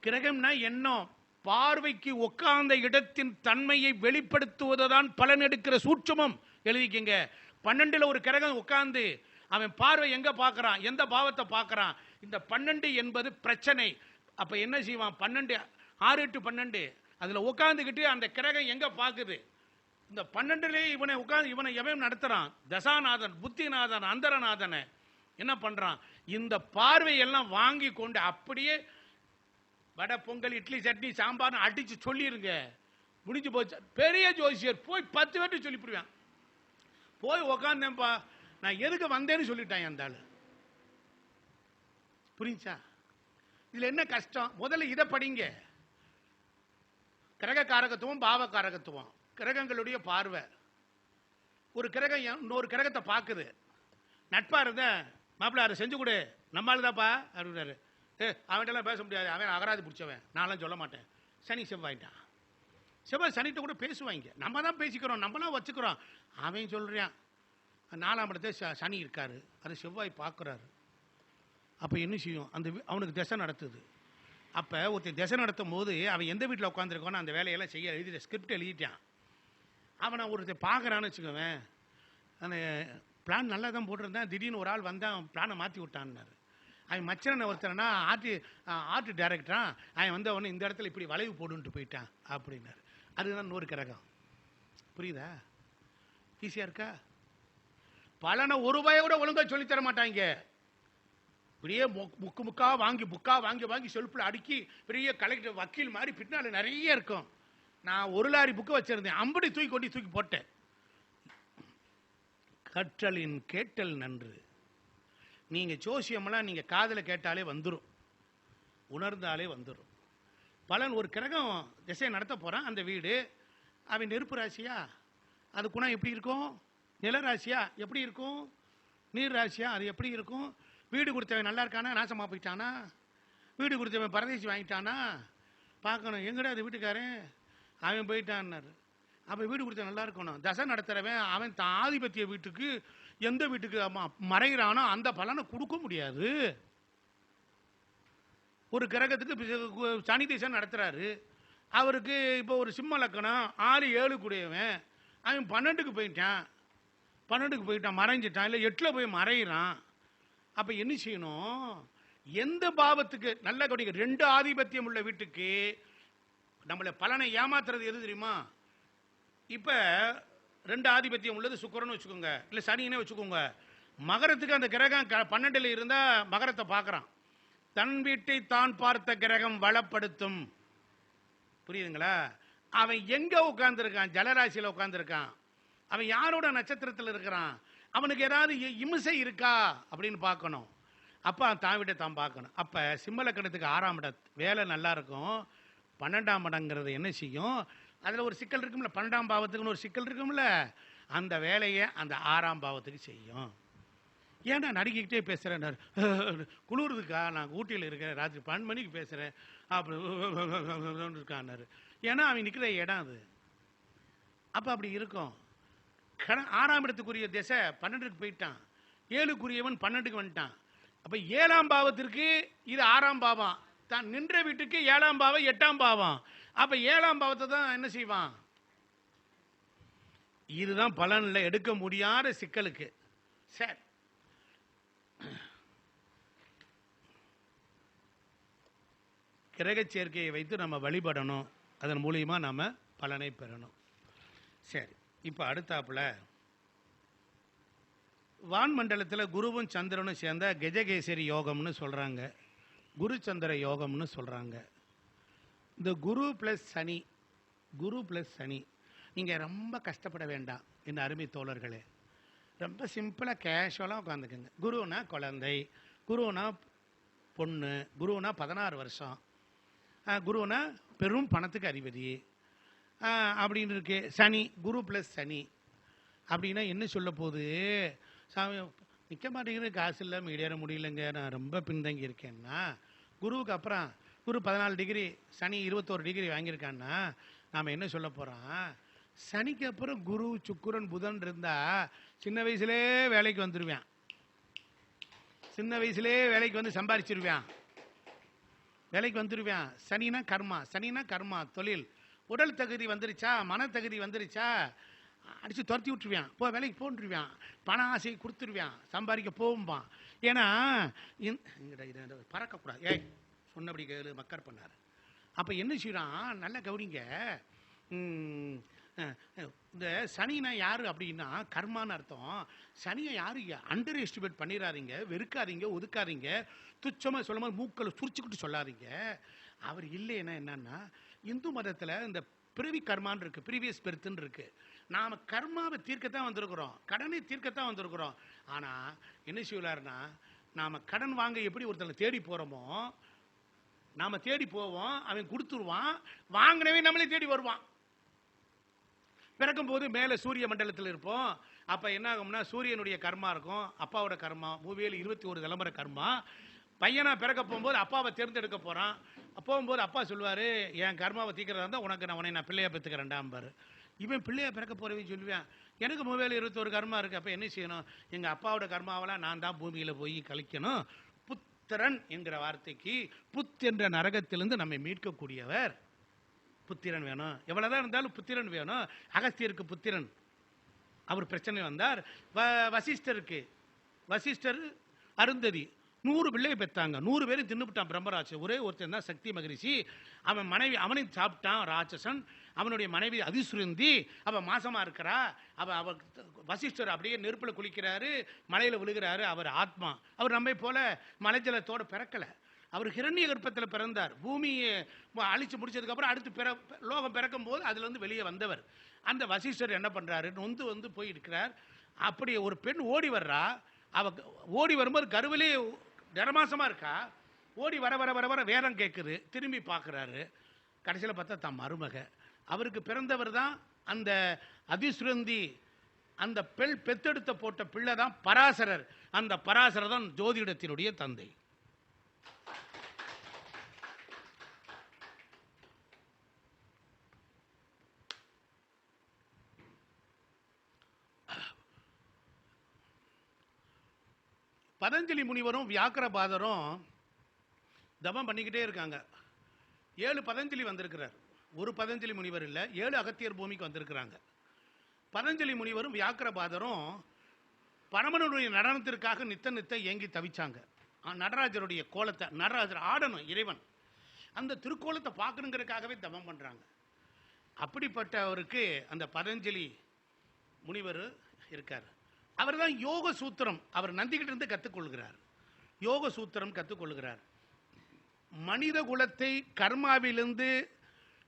C: கிரகம்னா எண்ணம், பார்வைக்கு உட்கார்ந்த இடத்தின் தன்மையை வெளிப்படுத்துவதுதான் பலன் எடுக்கிற சூட்சமம். எழுதிக்கங்க. 12ல் ஒரு கிரகம் உட்கார்ந்து அவன் பார்வை எங்க பார்க்கறான், எந்த பாவத்தை பார்க்கறான். இந்த 12 என்பது பிரச்சனை. அப்ப என்ன செய்வான்? 12 6 8 12 அதுல உட்கார்ந்துகிட்டு அந்த கிரகம் எங்க பார்க்குது. இந்த 12லே இவனை உட்கார்ந்து இவனை எவன் நடத்துறான்? தசாநாதன், புத்திநாதன், அந்தரநாதனை என்ன பண்றான்? இந்த பார்வை எல்லாம் வாங்கி கொண்டு அப்படியே வடை, பொங்கல், இட்லி, சட்னி, சாம்பார் அடிச்சு சொல்லிருங்க, முடிஞ்சு போச்சு. பெரிய ஜோசியர் போய் 10 பேர்ட்டு சொல்லிவிடுவேன். போய் உக்காந்தேன்ப்பா, நான் எதுக்கு வந்தேன்னு சொல்லிட்டேன் அந்த ஆளு. புரிஞ்சா? இதுல என்ன கஷ்டம்? முதல்ல இதை படிங்க. கிரக காரகத்துவம், பாவ காரகத்துவம், கிரகங்களுடைய பார்வை. ஒரு கிரகம் இன்னொரு கிரகத்தை பார்க்குது. நட்பா இருந்த மாப்பிள்ள அதை செஞ்சு கொடு, நம்மளுதாப்பா அப்படின்னாரு. அவன்கிட்டலாம் பேச முடியாது, அவன் அகராதி பிடிச்சவன், நான்லாம் சொல்ல மாட்டேன். சனி செவ்வாயிட்டான். செவ்வாய் சனிகிட்ட கூட பேசுவாங்க, நம்ம தான் பேசிக்கிறோம், நம்மளாம் வச்சுக்கிறோம். அவன் சொல்கிறான் 4ஆம் இடத்துல சனி இருக்காரு, அதை செவ்வாய் பார்க்குறாரு. அப்போ என்ன செய்யும்? அந்த அவனுக்கு திசை நடத்துது. அப்போ ஒருத்தர் திசை நடத்தும் போது அவன் எந்த வீட்டில் உட்காந்துருக்கானோ அந்த வேலையெல்லாம் செய்ய எழுதிட்ட ஸ்கிரிப்ட் எழுதிட்டான். அவனை ஒருத்தர் பார்க்குறான்னு வச்சுக்கோவேன். அந்த பிளான் நல்லா தான் போட்டிருந்தேன், திடீர்னு ஒரு ஆள் வந்தான் பிளானை மாற்றி விட்டான்னாரு. அவன் மச்சனை ஒருத்தரனா ஆர்ட் டைரக்டரா, அவன் வந்து அவனை இந்த இடத்துல இப்படி வளைவு போடுன்ட்டு போயிட்டான் அப்படின்னாரு. அதுதான் இன்னொரு கிரகம். புரியுதா? ஈஸியாக இருக்கா? பலனை ஒரு ரூபாயை கூட ஒழுங்காக சொல்லித்தர மாட்டாங்க. இப்படியே முக்கா வாங்கி வாங்கி செல்ஃபில் அடுக்கி பெரிய கலெக்டர் வக்கீல் மாதிரி பின்னால் நிறைய இருக்கும். நான் 1 லாரி புக்கு வச்சிருந்தேன், அம்படி தூக்கி போட்டேன். கற்றலின் கேட்டல் நன்று. நீங்க ஜோசியமெல்லாம் நீங்க காதல கேட்டாலே வந்துடும், உணர்ந்தாலே வந்துடும். பலன் ஒரு கிரகம் திசையை நடத்த போறான். அந்த வீடு அவன் நெருப்பு ராசியா, அது குணம் எப்படி இருக்கும்? நில ராசியா எப்படி இருக்கும்? நீர் ராசியா அது எப்படி இருக்கும்? வீடு கொடுத்தவன் நல்லா இருக்கானா, நாசமா போயிட்டானா? வீடு கொடுத்தவன் பரதேசி வாங்கிட்டானா? பார்க்கணும். எங்கடா அது வீட்டுக்காரன், அவன் போயிட்டான்னாரு. அப்போ வீடு கொடுத்த நல்லா இருக்கணும். தசை நடத்துறவன் அவன் தான் ஆதிபத்திய வீட்டுக்கு எந்த வீட்டுக்கு மறைகிறானோ அந்த பலனை கொடுக்க முடியாது. ஒரு கிரகத்துக்கு சனி திசை நடத்துறாரு, அவருக்கு இப்போ ஒரு சிம்ம லக்கணம் 6 7 கூடியவன், அவன் 12க்கு போயிட்டான், மறைஞ்சிட்டான், இல்லை 8ல் போய் மறைகிறான். அப்போ என்ன செய்யணும்? எந்த பாவத்துக்கு நல்ல கவனிக்க, 2 ஆதிபத்தியம் உள்ள வீட்டுக்கு நம்மளை பலனை ஏமாத்துறது எது தெரியுமா? இப்ப 2 ஆதிபத்தியம் உள்ளது சுக்கிரன்னு வச்சுக்கோங்க, இல்ல சனின்னு வச்சுக்கோங்க. மகரத்துக்கு அந்த கிரகம் 12ல் இருந்தா மகரத்தை பார்க்கறான். தன் வீட்டை தான் பார்த்த கிரகம் வளப்படுத்தும். புரியுதுங்களா? அவன் எங்க உட்கார்ந்துருக்கான்? ஜலராசியில உட்கார்ந்துருக்கான். அவன் யாரோட நட்சத்திரத்தில் இருக்கிறான்? அவனுக்கு ஏதாவது இம்சை இருக்கா அப்படின்னு பார்க்கணும். அப்ப தான் வீட்டை தான் பார்க்கணும். அப்ப சிம்மலக்கணத்துக்கு 6ஆம் இடம் வேலை நல்லா இருக்கும். 12ஆம் இடங்கிறது என்ன செய்யும்? அதில் ஒரு சிக்கல் இருக்கும்ல, 12ஆம் பாவத்துக்குன்னு ஒரு சிக்கல் இருக்கும்ல, அந்த வேலையை அந்த 6ஆம் பாவத்துக்கு செய்யும். ஏன்னா நடிக்கிட்டே பேசுகிறேன், குளிருதுக்கா, நான் ஊட்டியில் இருக்கிறேன், ராத்திரி 12 மணிக்கு பேசுகிறேன் அப்படி இருக்கான்னாரு. ஏன்னா அவன் நிற்கிற இடம் அது. அப்போ அப்படி இருக்கும். 6ஆம் இடத்துக்குரிய திசை 12க்கு போயிட்டான், 7க்குரியவன் 12க்கு வந்துட்டான். அப்போ 7ஆம் பாவத்திற்கு இது 6ஆம் பாவம், தான் நின்ற வீட்டுக்கு 7ஆம் பாவம் 8ஆம் பாவம். அப்ப 7ஆம் பாவத்தை தான் என்ன செய்வான்? இதுதான் பலன்ல எடுக்க முடியாத சிக்கலுக்கு. சரி, கிரக சேர்க்கையை வைத்து நம்ம வழிபடணும், அதன் மூலியமா நாம பலனை பெறணும். சரி, இப்ப அடுத்தாப்புல வான்மண்டலத்தில் குருவும் சந்திரனும் சேர்ந்த கஜகேசரி யோகம்னு சொல்றாங்க, குரு சந்திர யோகம்னு சொல்றாங்க. இந்த குரு பிளஸ் சனி நீங்கள் ரொம்ப கஷ்டப்பட வேண்டாம் என் அருமை தோழர்களே. ரொம்ப சிம்பிளாக கேஷுவலாக உட்காந்துக்குங்க. குருனா குழந்தை, குருனா பொண்ணு, குருனா 16 வருஷம், குருனா பெரும் பணத்துக்கு அதிபதி அப்படின்னு இருக்கு. சனி, குரு பிளஸ் சனி அப்படின்னா என்ன சொல்ல போகுது? சாமி நிற்க மாட்டேங்கிறது, காசு இல்லை, மீடியேற முடியலைங்க, நான் ரொம்ப பின்தங்கி இருக்கேன்னா குருவுக்கு அப்புறம் குரு 14 டிகிரி, சனி 21 டிகிரி வாங்கியிருக்கான்னா நாம் என்ன சொல்ல போகிறோம்? சனிக்கு அப்புறம் குரு, சுக்கிரன், புதன் இருந்தால் சின்ன வயசுலே வேலைக்கு வந்துடுவேன். சின்ன வயசுலே வேலைக்கு வந்து சம்பாரிச்சிருவேன், வேலைக்கு வந்துடுவேன். சனினா கர்மா, சனினா கர்மா, தொழில். உடல் தகுதி வந்துருச்சா, மன தகுதி வந்துருச்சா, அடித்து துரத்தி விட்டுருவேன், போ வேலைக்கு போன்றுவேன், பண ஆசையை கொடுத்துருவேன், சம்பாதிக்க போகும்பான். ஏன்னா பறக்கக்கூடாது, ஏய் சொன்னபடி கேளு மக்கர் பண்ணார். அப்போ என்ன செய்யறான், நல்லா கவனிங்க. இந்த சனினா யாரு அப்படின்னா கர்மான்னு அர்த்தம். சனியை யாரு அண்டர் எஸ்டிமேட் பண்ணிடாதீங்க, வெறுக்காதீங்க, ஒதுக்காதீங்க, துச்சமாக சொல்லும் போது மூக்களை சுரிச்சுக்கிட்டு சொல்லாதீங்க. அவர் இல்லைன்னா என்னன்னா, இந்து மதத்தில் இந்த பிறவி கர்மான்னு இருக்கு, ப்ரீவியஸ் பெர்த்துன்னு இருக்கு. நாம் கர்மாவை தீர்க்கத்தான் வந்திருக்கிறோம், கடனை தீர்க்கத்தான் வந்திருக்கிறோம். ஆனால் என்ன செய்யலாருன்னா, நாம் கடன் வாங்க எப்படி ஒருத்தனை தேடி போகிறோமோ, நாம் தேடி போவோம், அவன் கொடுத்துருவான், வாங்கினவே நம்மளே தேடி வருவான். பிறக்கும் போது மேலே சூரிய மண்டலத்தில் இருப்போம். அப்போ என்ன ஆகும்னா, சூரியனுடைய கர்மா இருக்கும், அப்பாவோட கர்மா, மூவியில் 21 தலைமுறை கர்மா. பையனா பிறக்க போகும்போது அப்பாவை தேர்ந்தெடுக்க போகிறான். போகும்போது அப்பா சொல்லுவார், என் கர்மாவை தீக்கிறதா இருந்தால் உனக்கு நான் பிள்ளையா பெற்றுக்கிறேன்டாம்பார். இவன் பிள்ளையா பிறக்க போகிறவன் சொல்லுவேன், எனக்கு மூவியில் 21 கர்மா இருக்குது. அப்போ என்ன செய்யணும், எங்கள் அப்பாவோட கர்மாவெல்லாம் நான் தான் பூமியில் போய் கழிக்கணும். புத்திரன் என்கிற வார்த்தைக்கு புத் என்ற நரகத்திலிருந்து நம்மை மீட்கக்கூடியவர் புத்திரன் வேணும். எவ்வளவுதான் இருந்தாலும் புத்திரன் வேணும். அகஸ்தியருக்கு புத்திரன், அவர் பிரச்சனை வந்தார். வசிஷ்டருக்கு, வசிஷ்டர் அருந்ததி 100 பிள்ளையை பெற்றாங்க. 100 பேரும் தின்னுபிட்டான் பிரம்மராட்சன். ஒரே ஒருத்தன் தான் சக்தி மகரிஷி. அவன் மனைவி, அவனை சாப்பிட்டான் ராட்சசன். அவனுடைய மனைவி அதிசுருந்தி, அவன் மாசமா இருக்கிறா. அவர் வசிஷ்டர் அப்படியே நெருப்பில் குளிக்கிறாரு, மலையில் விழுகிறாரு. அவர் ஆத்மா, அவர் நம்மை போல மலைஜலத்தோடு பிறக்கலை. அவர் ஹிரண்ய கர்ப்பத்தில் பிறந்தார். பூமியை அழிச்சு முடிச்சதுக்கப்புறம் அடுத்து லோகம் பிறக்கும் போது அதுலேருந்து வெளியே வந்தவர். அந்த வசிஷ்டர் என்ன பண்ணுறாரு, நொந்து போய் இருக்கிறார். அப்படி ஒரு பெண் ஓடி வர்றா. அவ ஓடி வரும்போது கருவிலே நிறமாசமாக இருக்கா. ஓடி வர வர வர வர வேதம் கேட்குது. திரும்பி பார்க்குறாரு. கடைசியில் பார்த்தா தான் மருமக. அவருக்கு பிறந்தவர் தான் அந்த அதிசுரந்தி. அந்த பெத்தெடுத்த போட்ட பிள்ளை தான் பராசரர். அந்த பராசரர் தான் ஜோதிடத்தினுடைய தந்தை. பதஞ்சலி முனிவரும் வியாக்கிரபாதரும் தபம் பண்ணிக்கிட்டே இருக்காங்க. 7 பதஞ்சலி வந்திருக்கிறார். ஒரு பதஞ்சலி முனிவர் இல்லை, 7 அகத்தியர் பூமிக்கு வந்திருக்கிறாங்க. பதஞ்சலி முனிவரும் வியாக்கிரபாதரும் பரமனுடைய நடனத்திற்காக நித்த ஏங்கி தவிச்சாங்க. நடராஜருடைய கோலத்தை, நடராஜர் ஆடணும் இறைவன், அந்த திருக்கோலத்தை பார்க்கணுங்கிறதுக்காகவே தபம் பண்ணுறாங்க. அப்படிப்பட்டவருக்கு அந்த பதஞ்சலி முனிவர் இருக்கார். அவர் தான் யோக சூத்திரம், அவர் நந்திக்கிட்ட இருந்து கற்றுக்கொள்கிறார். யோக சூத்திரம் கற்றுக்கொள்கிறார். மனித குலத்தை கர்மாவிலிருந்து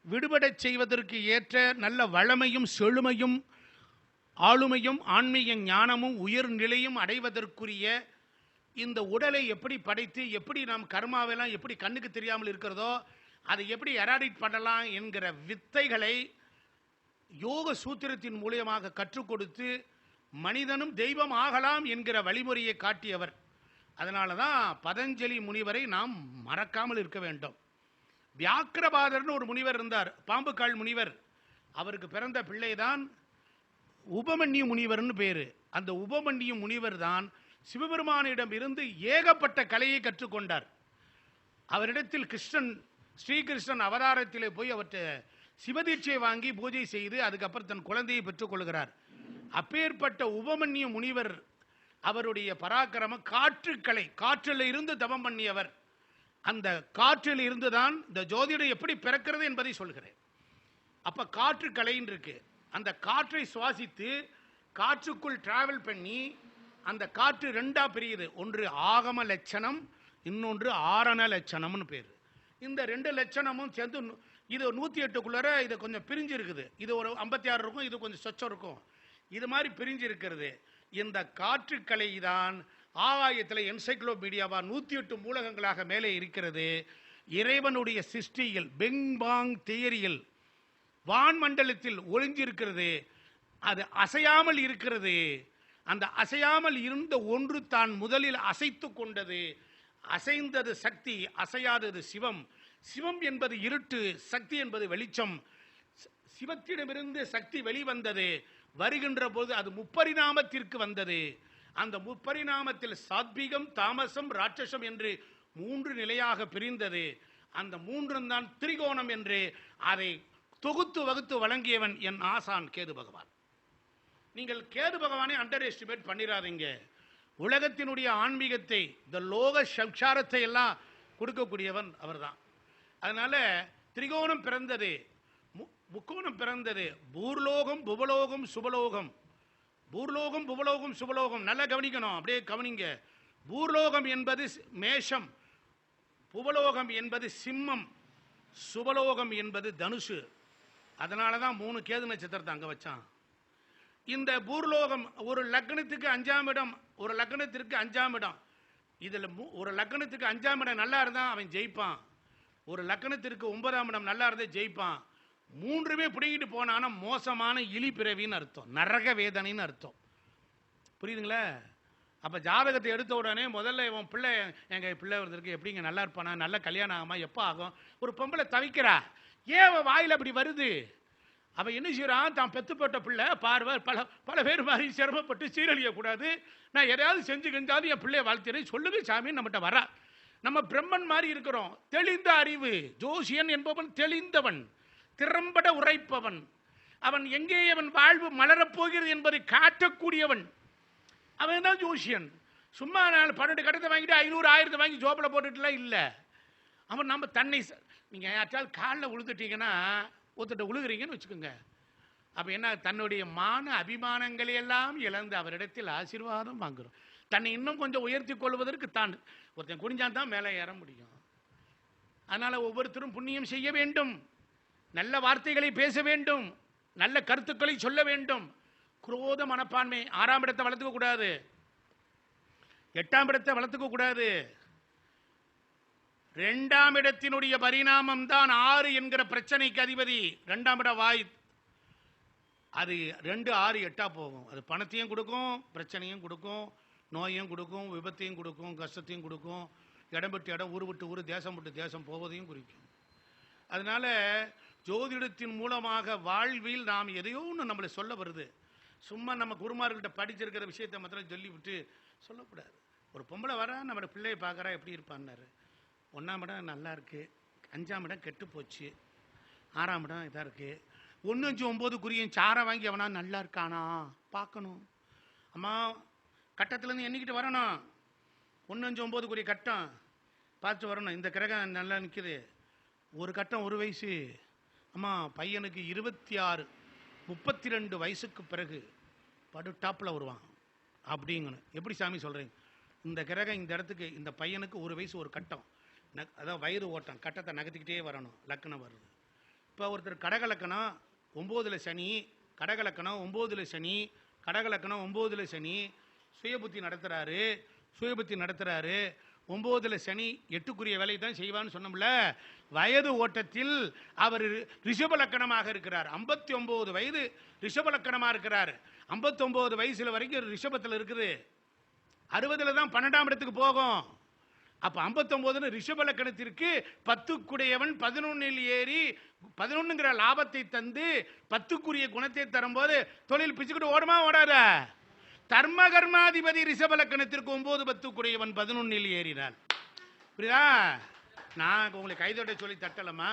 C: விடுபட செய்வதற்கு ஏற்ற நல்ல வளமையும் செழுமையும் ஆளுமையும் ஆன்மீக ஞானமும் உயர்நிலையும் அடைவதற்குரிய இந்த உடலை எப்படி படைத்து, எப்படி நாம் கர்மாவெல்லாம் எப்படி கண்ணுக்கு தெரியாமல் இருக்கிறதோ அதை எப்படி எராடிட் பண்ணலாம் என்கிற வித்தைகளை யோக சூத்திரத்தின் மூலியமாக கற்றுக் கொடுத்து மனிதனும் தெய்வம் ஆகலாம் என்கிற வழிமுறையை காட்டியவர். அதனால தான் பதஞ்சலி முனிவரை நாம் மறக்காமல் இருக்க வேண்டும். வியாக்கிரபாதர்னு ஒரு முனிவர் இருந்தார், பாம்புக்கால் முனிவர். அவருக்கு பிறந்த பிள்ளை தான் உபமன்யு முனிவர்னு பேரு. அந்த உபமன்யு முனிவர் தான் சிவபெருமானிடம் இருந்து ஏகப்பட்ட கலையை கற்றுக்கொண்டார். அவரிடத்தில் ஸ்ரீகிருஷ்ணன் அவதாரத்திலே போய் அவற்றை சிவதீட்சை வாங்கி பூஜை செய்து அதுக்கப்புறம் தன் குழந்தையை பெற்றுக்கொள்கிறார். அப்பேற்பட்ட உபமன்யு முனிவர், அவருடைய பராக்கிரமம் காற்றுக்கலை, காற்றில் இருந்து தவம் பண்ணியவர். அந்த காற்றில் இருந்துதான் இந்த ஜோதிடம் எப்படி பிறக்கிறது என்பதை சொல்கிறேன். அப்ப காற்று கலைன்னு இருக்கு. அந்த காற்றை சுவாசித்து காற்றுக்குள் டிராவல் பண்ணி அந்த காற்று 2ஆ பிரியுது. ஒன்று ஆகம லட்சணம், இன்னொன்று ஆரண லட்சணம்னு பேர். இந்த 2 லட்சணமும் சேர்ந்து இது 108க்குள்ளார இது கொஞ்சம் பிரிஞ்சு இருக்குது. இது ஒரு 56 இருக்கும், இது கொஞ்சம் சொச்சம் இருக்கும். இது மாதிரி பிரிஞ்சு இருக்கிறது. இந்த காற்றுக்கலை தான் ஆகாயத்தில் என்சைக்ளோபீடியாவா 108 மூலகங்களாக மேலே இருக்கிறது. இறைவனுடைய சிருஷ்டியில், பெங் பாங் தியரியில் வான்மண்டலத்தில் ஒளிஞ்சிருக்கிறது. அது அசையாமல் இருக்கிறது. அந்த அசையாமல் இருந்த ஒன்று தான் முதலில் அசைத்து கொண்டது. அசைந்தது சக்தி, அசையாதது சிவம். சிவம் என்பது இருட்டு, சக்தி என்பது வெளிச்சம். சிவத்திடமிருந்து சக்தி வெளிவந்தது. வருகின்ற போது அது முப்பரிணாமத்திற்கு வந்தது. அந்த முப்பரிணாமத்தில் சாத்வீகம், தாமசம், ராட்சசம் என்று 3 நிலையாக பிரிந்தது. அந்த 3 தான் திரிகோணம் என்று அதை தொகுத்து வகுத்து வழங்கியவன் என் ஆசான் கேது பகவான். நீங்கள் கேது பகவானை அண்டர் எஸ்டிமேட் பண்ணிடாதீங்க. உலகத்தினுடைய ஆன்மீகத்தை, இந்த லோக சம்சாரத்தை எல்லாம் கொடுக்கக்கூடியவன் அவர்தான். அதனால திரிகோணம் பிறந்தது, முக்கோணம் பிறந்தது. பூர்லோகம், புவலோகம், சுபலோகம். பூர்லோகம், புவலோகம், சுபலோகம். நல்லா கவனிக்கணும், அப்படியே கவனிங்க. பூர்லோகம் என்பது மேஷம், புவலோகம் என்பது சிம்மம், சுபலோகம் என்பது தனுசு. அதனால தான் 3 கேது நட்சத்திரத்தை அங்கே வச்சான். இந்த பூர்லோகம் ஒரு லக்னத்துக்கு 5ஆம் இடம், ஒரு லக்னத்திற்கு 5ஆம் இடம். இதில் ஒரு லக்னத்துக்கு 5ஆம் இடம் நல்லா இருந்தால் அவன் ஜெயிப்பான். ஒரு லக்னத்திற்கு 9ஆம் இடம் நல்லா இருந்தால் ஜெயிப்பான். 3மே பிடிக்கிட்டு போனான்னா மோசமான இழி பிறவின்னு அர்த்தம், நரக வேதனைன்னு அர்த்தம். புரியுதுங்களா? அப்போ ஜாதகத்தை எடுத்த உடனே முதல்ல இவன் பிள்ளை, எங்கள் பிள்ளை ஒருத்தருக்கு எப்படிங்க நல்லா இருப்பானா, நல்ல கல்யாணம் ஆகுமா, எப்போ ஆகும்? ஒரு பொம்பளை தவிக்கிறா, ஏன் அவன் வாயில் அப்படி வருது? அவன் என்ன செய்யறான்? தான் பெத்து போட்ட பிள்ளை பார்வை பல பேர் மாதிரி சிரமப்பட்டு சீரழியக்கூடாது, நான் எதையாவது செஞ்சு கஞ்சாலும் என் பிள்ளைய வாழ்த்துறேன், சொல்லுங்க சாமி நம்மகிட்ட வரா. நம்ம பிரம்மன் மாதிரி இருக்கிறோம். தெளிந்த அறிவு. ஜோசியன் என்பவன் தெளிந்தவன், திறம்பட உரைப்பவன். அவன் எங்கே அவன் வாழ்வு மலரப்போகிறது என்பதை காட்டக்கூடியவன். அவன் தான் ஜோசியன். சும்மா 12 கடத்தை வாங்கிட்டு 500 1000 வாங்கி ஜோப்பில் போட்டுட்டுலாம் இல்லை. அவன் நம்ம தன்னை, நீங்கள் யாற்றால் காலில் உழுதுட்டீங்கன்னா, ஒருத்தட்ட உழுகிறீங்கன்னு வச்சுக்கோங்க, அப்போ என்ன, தன்னுடைய மான அபிமானங்களை எல்லாம் இழந்து அவரிடத்தில் ஆசீர்வாதம் வாங்குறோம். தன்னை இன்னும் கொஞ்சம் உயர்த்தி கொள்வதற்கு தான் ஒருத்தன் குனிஞ்சான் தான் மேலே ஏற முடியும். அதனால் ஒவ்வொருத்தரும் புண்ணியம் செய்ய வேண்டும், நல்ல வார்த்தைகளை பேச வேண்டும், நல்ல கருத்துக்களை சொல்ல வேண்டும். குரோத மனப்பான்மை 6ஆம் இடத்தை வளர்த்துக்க கூடாது, 8ஆம் இடத்தை வளர்த்துக்க கூடாது. 2ஆம் இடத்தினுடைய பரிணாமம் தான் 6 என்கிற பிரச்சனைக்கு அதிபதி. 2ஆம் இடம் வாய், அது 2 6 8 போகும். அது பணத்தையும் கொடுக்கும், பிரச்சனையும் கொடுக்கும், நோயையும் கொடுக்கும், விபத்தையும் கொடுக்கும், கஷ்டத்தையும் கொடுக்கும். இடம் விட்டு இடம், ஊர் விட்டு ஊர், தேசம் விட்டு தேசம் போவதையும் குறிக்கும். அதனால ஜோதிடத்தின் மூலமாக வாழ்வில் நாம் எதையோ ஒன்று நம்மளை சொல்ல வருது. சும்மா நம்ம குருமார்கிட்ட படிச்சிருக்கிற விஷயத்தை மாத்திரம் சொல்லிவிட்டு சொல்லக்கூடாது. ஒரு பொம்பளை வரா, நம்ம பிள்ளையை பார்க்குறா, எப்படி இருப்பான்னாரு. 1ஆம் இடம் நல்லா இருக்கு, 5ஆம் இடம் கெட்டு போச்சு, 6ஆம் இடம் இதாக இருக்கு. 1 5 9 குறியும் சாரை வாங்கி அவனா நல்லா இருக்கானா பார்க்கணும். அம்மா கட்டத்துலேருந்து எண்ணிக்கிட்டு வரணும். 1 5 9 குறி கட்டம் பார்த்து வரணும். இந்த கிரகம் நல்லா நிற்குது. ஒரு கட்டம் 1 வயசு. அம்மா பையனுக்கு 26 32 வயசுக்கு பிறகு படு டாப்பில் வருவான் அப்படிங்கணும். எப்படி சாமி சொல்கிறீங்க? இந்த கிரகம் இந்த இடத்துக்கு, இந்த பையனுக்கு 1 வயசு ஒரு கட்டம், அதான் வயிறு ஓட்டம், கட்டத்தை நகர்த்திக்கிட்டே வரணும், லக்கணம் வருது. இப்போ ஒருத்தர் கடகலக்கணம் 9ல் சனி, கடகலக்கணம் 9ல் சனி, கடகலக்கணம் 9ல் சனி, சுயபுத்தி நடத்துகிறாரு, 9ல் சனி 8க்குரிய வேலையை தான் செய்வான்னு சொன்னோம்ல. வயது ஓட்டத்தில் அவர் ரிஷப லக்கணமாக இருக்கிறார். 59 வயது ரிஷப லக்கணமாக இருக்கிறார். 59 வயசுல வரைக்கும் ரிஷபத்தில் இருக்குது. 60ல் தான் 12ஆம் இடத்துக்கு போகும். அப்போ 59 ரிஷப லக்கணத்திற்கு 10க்குடையவன் 11ல் ஏறி 11ங்கிற லாபத்தை தந்து 10க்குரிய குணத்தை தரும்போது தொழில் பிச்சுக்கிட்டு ஓடுமா ஓடாத? தர்ம கர்மாதிபதி ரிஷப லக்கணத்திற்கு 9 10க்குடையவன் 11ல் ஏறினான். புரியுதா? நான் உங்களுக்கு கைதொட்டை சொல்லி தட்டலமா,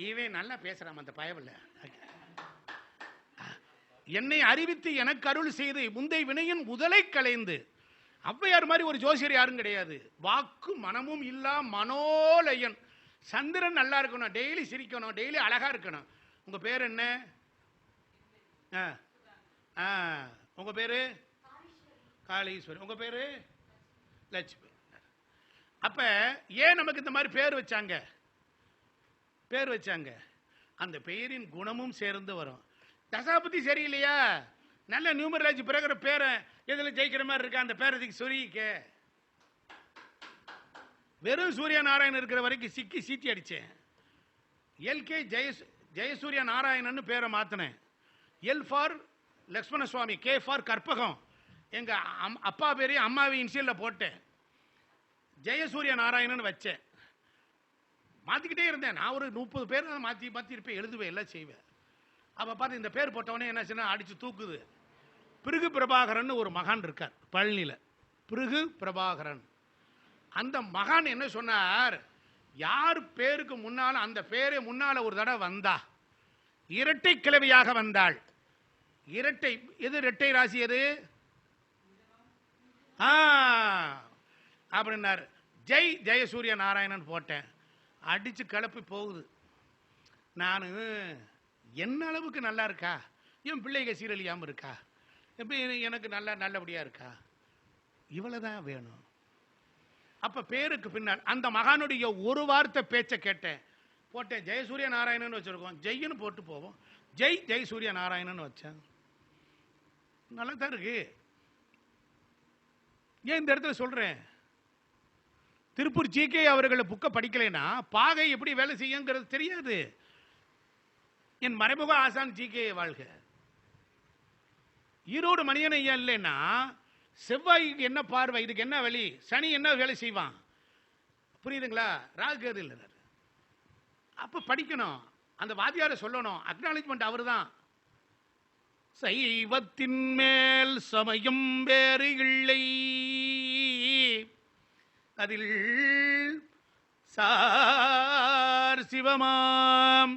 C: இவன் நல்லா பேசுறான் அந்த பயவில். என்னை அறிவித்து எனக்கு அருள் செய்து முந்தை வினையின் முதலை களைந்து, ஔவையார் மாதிரி ஒரு ஜோசியர் யாரும் கிடையாது. வாக்கு மனமும் இல்லா மனோலயன். சந்திரன் நல்லா இருக்கணும், டெய்லி சிரிக்கணும், டெய்லி அழகா இருக்கணும். உங்க பேர் என்ன? உங்க பேரு காளீஸ்வரி, உங்க பேரு லட்சுமி. அப்ப ஏன் நமக்கு இந்த மாதிரி பேர் வச்சாங்க? அந்த பெயரின் குணமும் சேர்ந்து வரும். தசாபதி சரியில்லையா, நல்ல நியூமராஜ் பிறகுற பேரை எதில் ஜெயிக்கிற மாதிரி இருக்கா, அந்த பேரத்துக்கு சொரிக்க. வெறும் சூரிய நாராயணன் இருக்கிற வரைக்கும் சிக்கி சீட்டி அடிச்சேன். எல்கே ஜெயசூரிய நாராயணன் பேரை மாத்தினேன். L for Lakshmana Swami, K for Karpagam. எங்க அப்பா பேரையும் அம்மாவை இன்சியல்ல போட்டேன், ஜெயசூரிய நாராயணன் வச்சேன். மாற்றிக்கிட்டே இருந்தேன். நான் ஒரு 30 பேர் மாற்றி மாற்றி இருப்பேன், எழுதுவேன், எல்லாம் செய்வேன். அப்போ பார்த்து இந்த பேர் போட்டவொடனே என்ன செய்ய அடித்து தூக்குது. பிருகு பிரபாகரன் ஒரு மகான் இருக்கார் பழனியில், பிருகு பிரபாகரன். அந்த மகான் என்ன சொன்னார், யார் பேருக்கு முன்னால அந்த பேரே முன்னால ஒரு தடவை வந்தா இரட்டை கிழவியாக வந்தாள். இரட்டை எது? இரட்டை ராசி எது? அப்படின்னாரு. ஜெய் ஜெயசூரிய நாராயணன் போட்டேன், அடிச்சு கிளப்பி போகுது. நான் என்ன அளவுக்கு நல்லா இருக்கா, என் பிள்ளைங்க சீரழியாமல் இருக்கா, எனக்கு நல்லபடியா இருக்கா, இவ்வளவுதான் வேணும். அப்ப பேருக்கு பின்னால் அந்த மகானுடைய ஒரு வார்த்தை பேச்சை கேட்டேன், போட்டேன். ஜெயசூரிய நாராயணன் வச்சிருக்கோம், ஜெய்னு போட்டு போவோம், ஜெய் ஜெயசூரிய நாராயணன் வச்சேன். நல்லா தான் இருக்கு. ஏன் இந்த இடத்துல சொல்றேன், திருப்பூர் ஜிகே அவர்களை புக்க படிக்கலைன்னா பாகை எப்படி வேலை செய்யுங்கிறது தெரியாது. என் மறைமுக ஆசான் ஜிகே வாழ்க. ஈரோடு மணியன் ஐயா இல்லைன்னா செவ்வாய்க்கு என்ன பார்வை, இதுக்கு என்ன வழி, சனி என்ன வேலை செய்வான், புரியுதுங்களா? ராகுகேது இல்லை. அப்ப படிக்கணும், அந்த வாத்தியாரை சொல்லணும், அக்னாலஜ்மெண்ட் அவர் தான். சைவத்தின் மேல் சமயம் வேறு இல்லை, அதில் சார் சிவமாம்,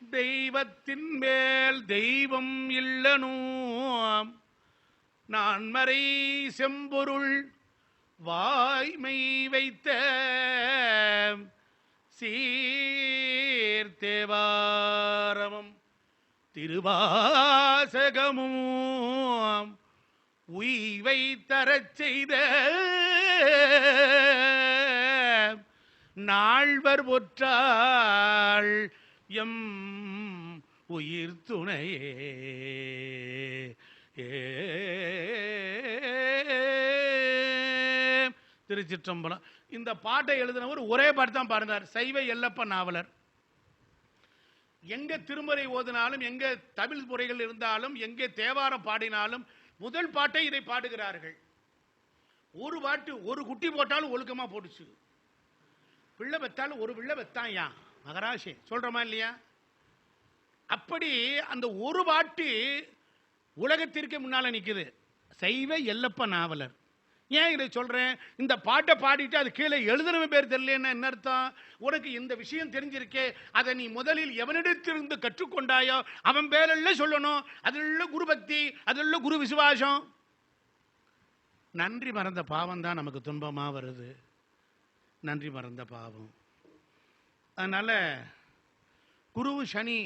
C: தெய்வத்தின் மேல் தெய்வம் இல்லனும், நான் மறை செம்பொருள் வாய்மை வைத்த சீர்த்தேவாரமும் திருவாசகமும் உய்வை தரச் செய்த நால்வர் ஒற்றாள் எம் உயிர் துணையே. திருச்சிற்றம்பலம். இந்த பாட்டை எழுதினவர் ஒரே பாட்டு தான் பாடினார், சைவ எல்லப்ப நாவலர். எங்க திருமறை ஓதினாலும், எங்க தமிழ் முறைகள் இருந்தாலும், எங்கே தேவாரம் பாடினாலும் முதல் பாட்டை இதை பாடுகிறார்கள். ஒரு பாட்டு ஒரு குட்டி போட்டாலும் ஒழுக்கமா போட்டுச்சு, பிள்ளை பெத்தாலும் ஒரு பிள்ளை பெத்தான் மகராசி சொல்றமா இல்லையா? அப்படி அந்த ஒரு பாட்டு உலகத்திற்கு முன்னால நிக்குது, சைவ எல்லப்ப நாவலர். ஏன் இதை சொல்றேன், இந்த பாட்டை பாடிட்டு அது கீழே எழுதுனவன் பேர் தெரியலன்னா என்ன அர்த்தம்? உனக்கு இந்த விஷயம் தெரிஞ்சிருக்கே, அதை நீ முதலில் எவனிடத்திலிருந்து கற்றுக்கொண்டாயோ அவன் பேரெல்லாம் சொல்லணும். அதில் குரு பக்தி, அதில் குரு விசுவாசம். நன்றி மறந்த பாவம் தான் நமக்கு துன்பமா வருது, நன்றி மறந்த பாவம். அதனால குரு சனி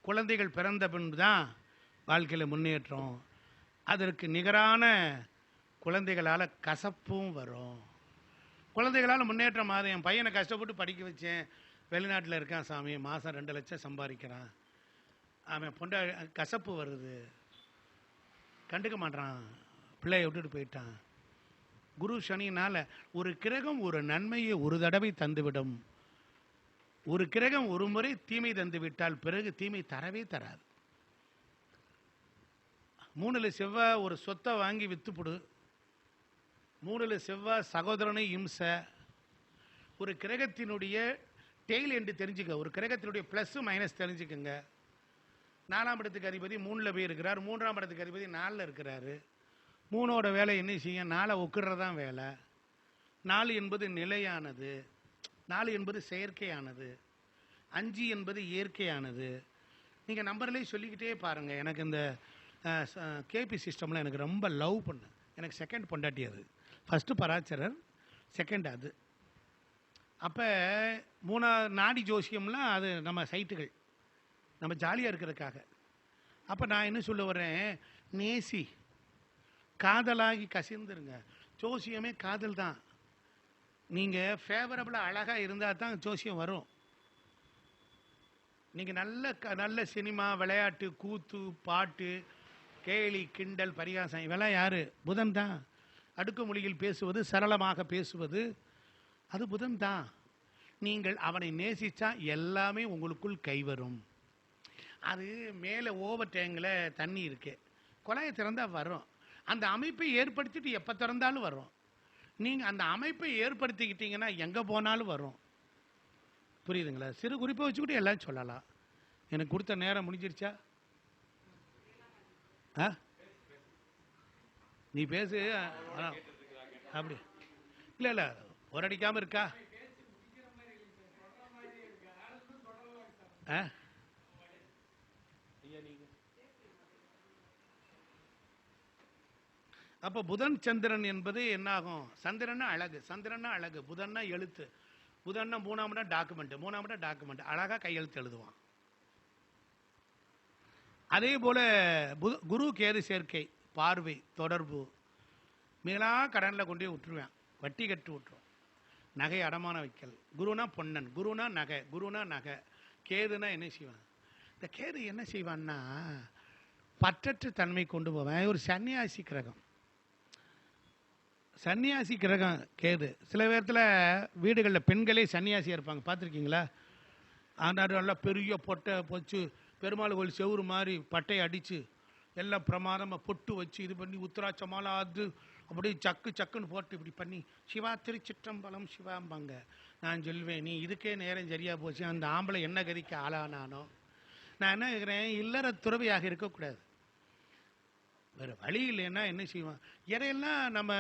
C: குழந்தைகள் பிறந்த பின்பு தான் வாழ்க்கையில் முன்னேற்றம். அதற்கு நிகரான குழந்தைகளால் கசப்பும் வரும். குழந்தைகளால் முன்னேற்றம் ஆகுது. என் பையனை கஷ்டப்பட்டு படிக்க வச்சேன், வெளிநாட்டில் இருக்கான் சாமி, மாதம் 2 லட்சம் சம்பாதிக்கிறான், அவன் கசப்பு வருது, கண்டுக்க மாட்டான், பிள்ளையை விட்டுட்டு போயிட்டான். குரு சனியினால ஒரு கிரகம் ஒரு நன்மையை ஒரு தடவை தந்துவிடும். ஒரு கிரகம் ஒரு முறை தீமை தந்து விட்டால் பிறகு தீமை தரவே தராது. 3ல் செவ்வாய் ஒரு சொத்தை வாங்கி வித்துப்படு, 3ல் செவ்வாய் சகோதரனை இம்சை. ஒரு கிரகத்தினுடைய டெய்ல் என்று தெரிஞ்சுக்க, ஒரு கிரகத்தினுடைய பிளஸ் மைனஸ் தெரிஞ்சுக்கங்க. 4ஆம் இடத்துக்கு அதிபதி 3ல் போய் இருக்கிறார், 3ஆம் இடத்துக்கு அதிபதி 4ல் இருக்கிறாரு. 3ஓட வேலை என்ன செய்யும், 4 ஒக்குறதான் வேலை. 4 என்பது நிலையானது, 4 என்பது செயற்கையானது, 5 என்பது இயற்கையானது. நீங்கள் நம்பர்லேயே சொல்லிக்கிட்டே பாருங்கள். எனக்கு இந்த கேபி சிஸ்டமில் எனக்கு ரொம்ப லவ் பண்ண, எனக்கு செகண்ட் பொண்டாட்டி அது. ஃபஸ்ட்டு பராச்சரர், செகண்ட் அது. அப்போ 3ஆவது நாடி ஜோசியம்லாம் அது நம்ம சைட்டுகள், நம்ம ஜாலியாக இருக்கிறதுக்காக. அப்போ நான் என்ன சொல்ல வரேன், நேசி, காதலாகி கசிந்துருங்க. ஜோசியமே காதல் தான். நீங்கள் ஃபேவரபிளாக அழகாக இருந்தால் தான் ஜோசியம் வரும். நீங்கள் நல்ல சினிமா, விளையாட்டு, கூத்து, பாட்டு, கேலி, கிண்டல், பரிகாசம், இவெல்லாம் யாரு? புதன் தான். அடுக்கு மொழியில் பேசுவது, சரளமாக பேசுவது, அது புதன் தான். நீங்கள் அவனை நேசிச்சா எல்லாமே உங்களுக்குள் கைவரும். அது மேலே ஓவர் டேங்கில் தண்ணி இருக்கு, குழாயை திறந்தால் வரும். அந்த அமைப்பை ஏற்படுத்திட்டு எப்போ திறந்தாலும் வரும். நீங்கள் அந்த அமைப்பை ஏற்படுத்திக்கிட்டீங்கன்னா எங்கே போனாலும் வரும். புரியுதுங்களா? சிறு குறிப்பை வச்சுக்கிட்டு எல்லாம் சொல்லலாம். எனக்கு கொடுத்த நேரம் முடிஞ்சிருச்சா? ஆ, நீ பேசு. அப்படி இல்லை இல்லை, ஒரு அடிக்காமல் இருக்கா? ஆ, அப்போ புதன் சந்திரன் என்பது என்னாகும்? சந்திரன்னா அழகு, சந்திரன்னா அழகு, புதன்னா எழுத்து, புதன்னா மூணாம் டாக்குமெண்ட் அழகா கையெழுத்து எழுதுவான். அதே போல குரு கேது சேர்க்கை, பார்வை, தொடர்பு, மேலா கடனில் கொண்டு போய் விட்டுருவேன், வட்டி கட்டு விட்டுருவேன். நகை அடமான வைக்கல். குருனா பொன்னன், குருனா நகை, கேதுனா என்ன செய்வான்? இந்த கேது என்ன செய்வான்னா பற்றற்ற தன்மை கொண்டு போவேன். ஒரு சன்னியாசி கிரகம், சன்னியாசி கிரகம் கேது. சில பேர்த்தில் வீடுகளில் பெண்களே சன்னியாசியாக இருப்பாங்க, பார்த்துருக்கீங்களா? ஆனால் நல்லா பெரிய பொட்டை வச்சு, பெருமாள் கோயில் செவுறு மாதிரி பட்டையை அடித்து எல்லாம் பிரமாதமாக பொட்டு வச்சு இது பண்ணி உத்தராட்ச மாலை அது அப்படியே சக்குன்னு போட்டு இப்படி பண்ணி சிவா திருச்சிற்றம்பலம் சிவாம்பாங்க. நான் சொல்வேன், நீ இதுக்கே நேரம் சரியாக போச்சு, அந்த ஆம்பளை என்ன கதிக்க ஆளானானோ. நான் என்ன கேட்குறேன், இல்லற துறவியாக இருக்கக்கூடாது. வேறு வழி இல்லைன்னா என்ன செய்வான்? எதையெல்லாம் நம்ம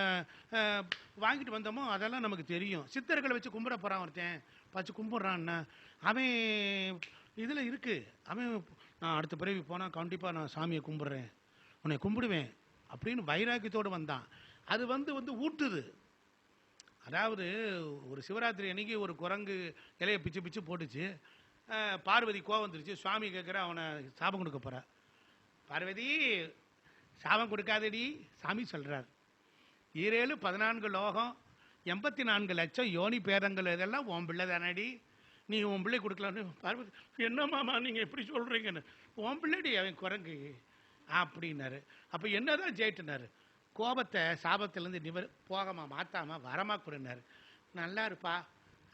C: வாங்கிட்டு வந்தோமோ அதெல்லாம் நமக்கு தெரியும். சித்தர்களை வச்சு கும்பிட போகிறான் ஒருத்தன், வச்சு கும்பிட்றான்னா அவன் இதில் இருக்குது. அவன் நான் அடுத்த பிறவி போனால் கண்டிப்பாக நான் சாமியை கும்பிட்றேன், உன்னை கும்பிடுவேன் அப்படின்னு வைராக்கியத்தோடு வந்தான். அது வந்து ஊட்டுது. அதாவது ஒரு சிவராத்திரி அன்னைக்கு ஒரு குரங்கு இலையை பிச்சு போட்டுச்சு. பார்வதி கோவம் வந்துருச்சு. சுவாமி கேட்குற, அவனை சாபம் கொடுக்க போகிற. பார்வதி சாபம் கொடுக்காதடி, சாமி சொல்கிறார். 7 14 லோகம் 84 லட்சம் யோனி பேதங்கள், இதெல்லாம் உன் பிள்ளை தானடி, நீ உன் பிள்ளை கொடுக்கலான்னு. பார்வதி, என்னம்மாமா நீங்கள் எப்படி சொல்கிறீங்கன்னு. உன் பிள்ளைடி அவன் குரங்கு அப்படின்னாரு. அப்போ என்னதான் ஜெயிட்டுனாரு, கோபத்தை சாபத்திலேருந்து போகமா மாற்றாம வரமா கொடுனாரு. நல்லா இருப்பா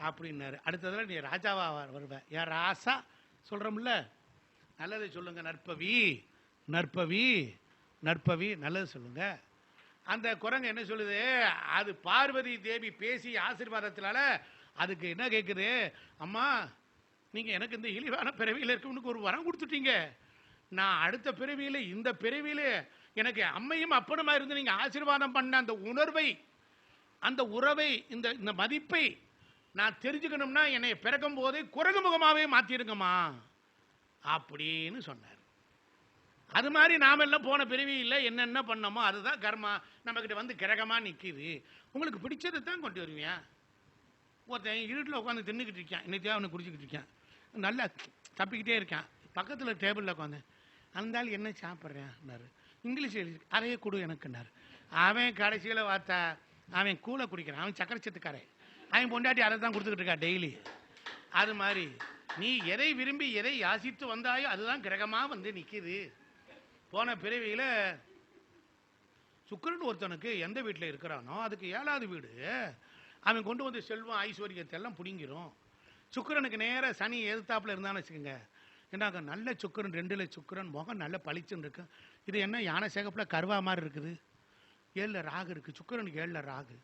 C: அப்படின்னாரு. அடுத்ததில் நீ ராஜாவா வருவேன், ஏன் ராசா சொல்கிறோம்ல, நல்லதை சொல்லுங்க. நற்பவி நல்லது சொல்லுங்க. அந்த குரங்கு என்ன சொல்லுது, அது பார்வதி தேவி பேசி ஆசீர்வாதத்தினால அதுக்கு என்ன கேட்குது, அம்மா நீங்கள் எனக்கு இந்த இழிவான பிறவியில் இருக்கவனுக்கு ஒரு வரம் கொடுத்துட்டீங்க, நான் அடுத்த பிறவியில் இந்த பிறவியில் எனக்கு அம்மையும் அப்பனுமா இருந்து நீங்கள் ஆசீர்வாதம் பண்ண அந்த உணர்வை, அந்த உறவை, இந்த மதிப்பை நான் தெரிஞ்சுக்கணும்னா என்னை பிறக்கும் போதே குரங்கு முகமாகவே மாற்றிருங்கம்மா அப்படின்னு சொன்னார். அது மாதிரி நாம் எல்லாம் போன பிறவியில் என்னென்ன பண்ணோமோ அதுதான் கர்மா நம்மக்கிட்ட வந்து கிரகமாக நிற்கிது. உங்களுக்கு பிடிச்சதை தான் கொண்டு வருவியா? ஒருத்தன் இருட்டில் உட்காந்து தின்னுக்கிட்டு இருக்கான், இன்னைக்கு அவனை குடிச்சிக்கிட்டு இருக்கான், நல்லா தப்பிக்கிட்டே இருக்கான். பக்கத்தில் டேபிளில் உட்காந்து அந்த ஆள் என்ன சாப்பிட்றேன்னாரு, இங்கிலீஷ் எழுதி அதையே கொடு எனக்குன்னாரு. அவன் கடைசியில் பார்த்தா அவன் கூலை குடிக்கிறான், அவன் சக்கரை சத்துக்காரன், அவன் பொண்டாட்டி அதை தான் கொடுத்துக்கிட்டு இருக்கா டெய்லி. அது மாதிரி நீ எதை விரும்பி எதை யாசித்து வந்தாயோ அதுதான் கிரகமாக வந்து நிற்கிது. போன பிறவியில் சுக்கிரன் ஒருத்தனுக்கு எந்த வீட்டில் இருக்கிறானோ அதுக்கு 7வது வீடு, அவன் கொண்டு வந்து செல்வம் ஐஸ்வர்யத்தை எல்லாம் பிடிங்கிரும். சுக்கிரனுக்கு நேராக சனி எதிர்த்தாப்புல இருந்தான்னு வச்சுக்கோங்க, ஏன்னாக்க நல்ல சுக்கிரன் 2ல் சுக்கிரன், முகம் நல்ல பளிச்சுன்னு இருக்கு. இது என்ன யானை சேகப்பில் கருவா மாதிரி இருக்குது, 7ல் ராகு இருக்குது, சுக்கிரனுக்கு 7ல் ராகு.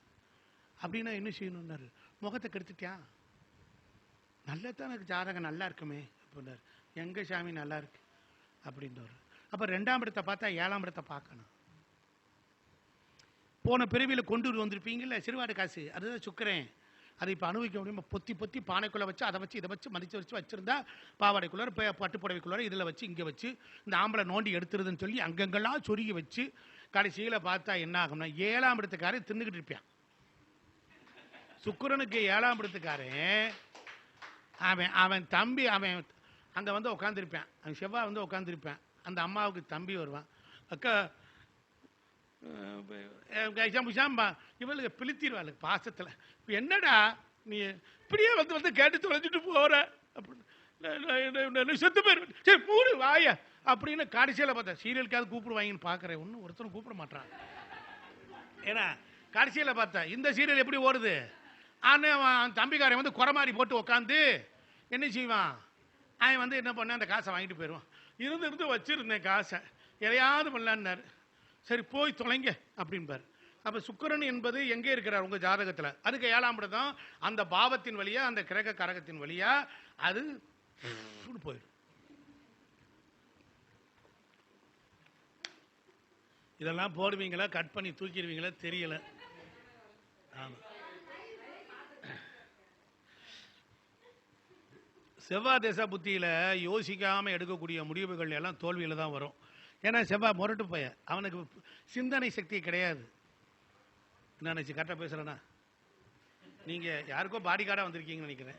C: அப்படின்னா என்ன செய்யணும்னாரு, முகத்தை கெடுத்துட்டான். நல்லதான் எனக்கு ஜாதகம் நல்லா இருக்குமே அப்படின்னாரு. எங்க சாமி நல்லா இருக்கு அப்படின்றாரு. அப்போ 2ஆம் இடத்தை பார்த்தா 7ஆம் இடத்தை பார்க்கணும். போன பிறவியில் கொண்டு வந்திருப்பீங்கல்ல சிறுவாடு காசு, அதுதான் சுக்கிரன். அதை இப்போ அனுபவிக்க முடியுமா? பொத்தி பானைக்குள்ளே வச்சு அதை வச்சு இதை வச்சு மதிச்சு வச்சுருந்தா பாவாடைக்குள்ளார பட்டு புடவைக்குள்ளார இதில் வச்சு இங்கே வச்சு இந்த ஆம்பளை நோண்டி எடுத்துருதுன்னு சொல்லி அங்கங்கெல்லாம் சொருகி வச்சு கடைசியில் பார்த்தா என்ன ஆகும்னா 7ஆம் இடத்துக்காரன் தின்னுக்கிட்டு இருப்பான். சுக்கிரனுக்கு 7ஆம் இடத்துக்காரன் அவன் தம்பி, அவன் அங்கே வந்து உட்காந்துருப்பான், அவன் செவ்வாய் வந்து உட்காந்துருப்பான். அந்த அம்மாவுக்கு தம்பி வருவான், அக்கா இவளுக்கு பிளித்திடுவாள் பாசத்தில், என்னடா நீ இப்படியே வந்து கேட்டு தொலைச்சிட்டு போற அப்படின்னு செத்து போயிரு, சரி மூடு வாய அப்படின்னு கடைசியில் பார்த்தா சீரியலுக்காவது கூப்பிடுவாங்கன்னு பார்க்குறேன், ஒன்றும் ஒருத்தரும் கூப்பிட மாட்டான். ஏன்னா கடைசியில் பார்த்தா இந்த சீரியல் எப்படி ஓடுது, ஆனால் அவன் தம்பிக்காரன் வந்து குறமாரி போட்டு உக்காந்து என்ன செய்வான், அவன் வந்து என்ன பண்ண அந்த காசை வாங்கிட்டு போயிடுவான். இருந்து வச்சுருந்தேன் காசை எதையாவது பண்ணலான்னாரு. சரி போய் தொலைங்க அப்படின்பார். அப்ப சுக்கிரன் என்பது எங்கே இருக்கிறார் உங்க ஜாதகத்துல? அதுக்கு 7ஆம் இடம். அந்த பாவத்தின் வழியா, அந்த கிரக கரகத்தின் வழியா அது போயிடும். இதெல்லாம் போடுவீங்களா, கட் பண்ணி தூக்கிடுவீங்களா தெரியல. ஆமா, செவ்வாய் தேச புத்தியில யோசிக்காம எடுக்கக்கூடிய முடிவுகள் எல்லாம் தோல்வியில தான் வரும். ஏன்னா செவ்வாய் முரட்டு பைய, அவனுக்கு சிந்தனை சக்தி கிடையாது. என்ன நினைச்சு கரெக்டாக பேசுறேன்னா, நீங்க யாருக்கோ பாடி கார்டா வந்திருக்கீங்கன்னு நினைக்கிறேன்.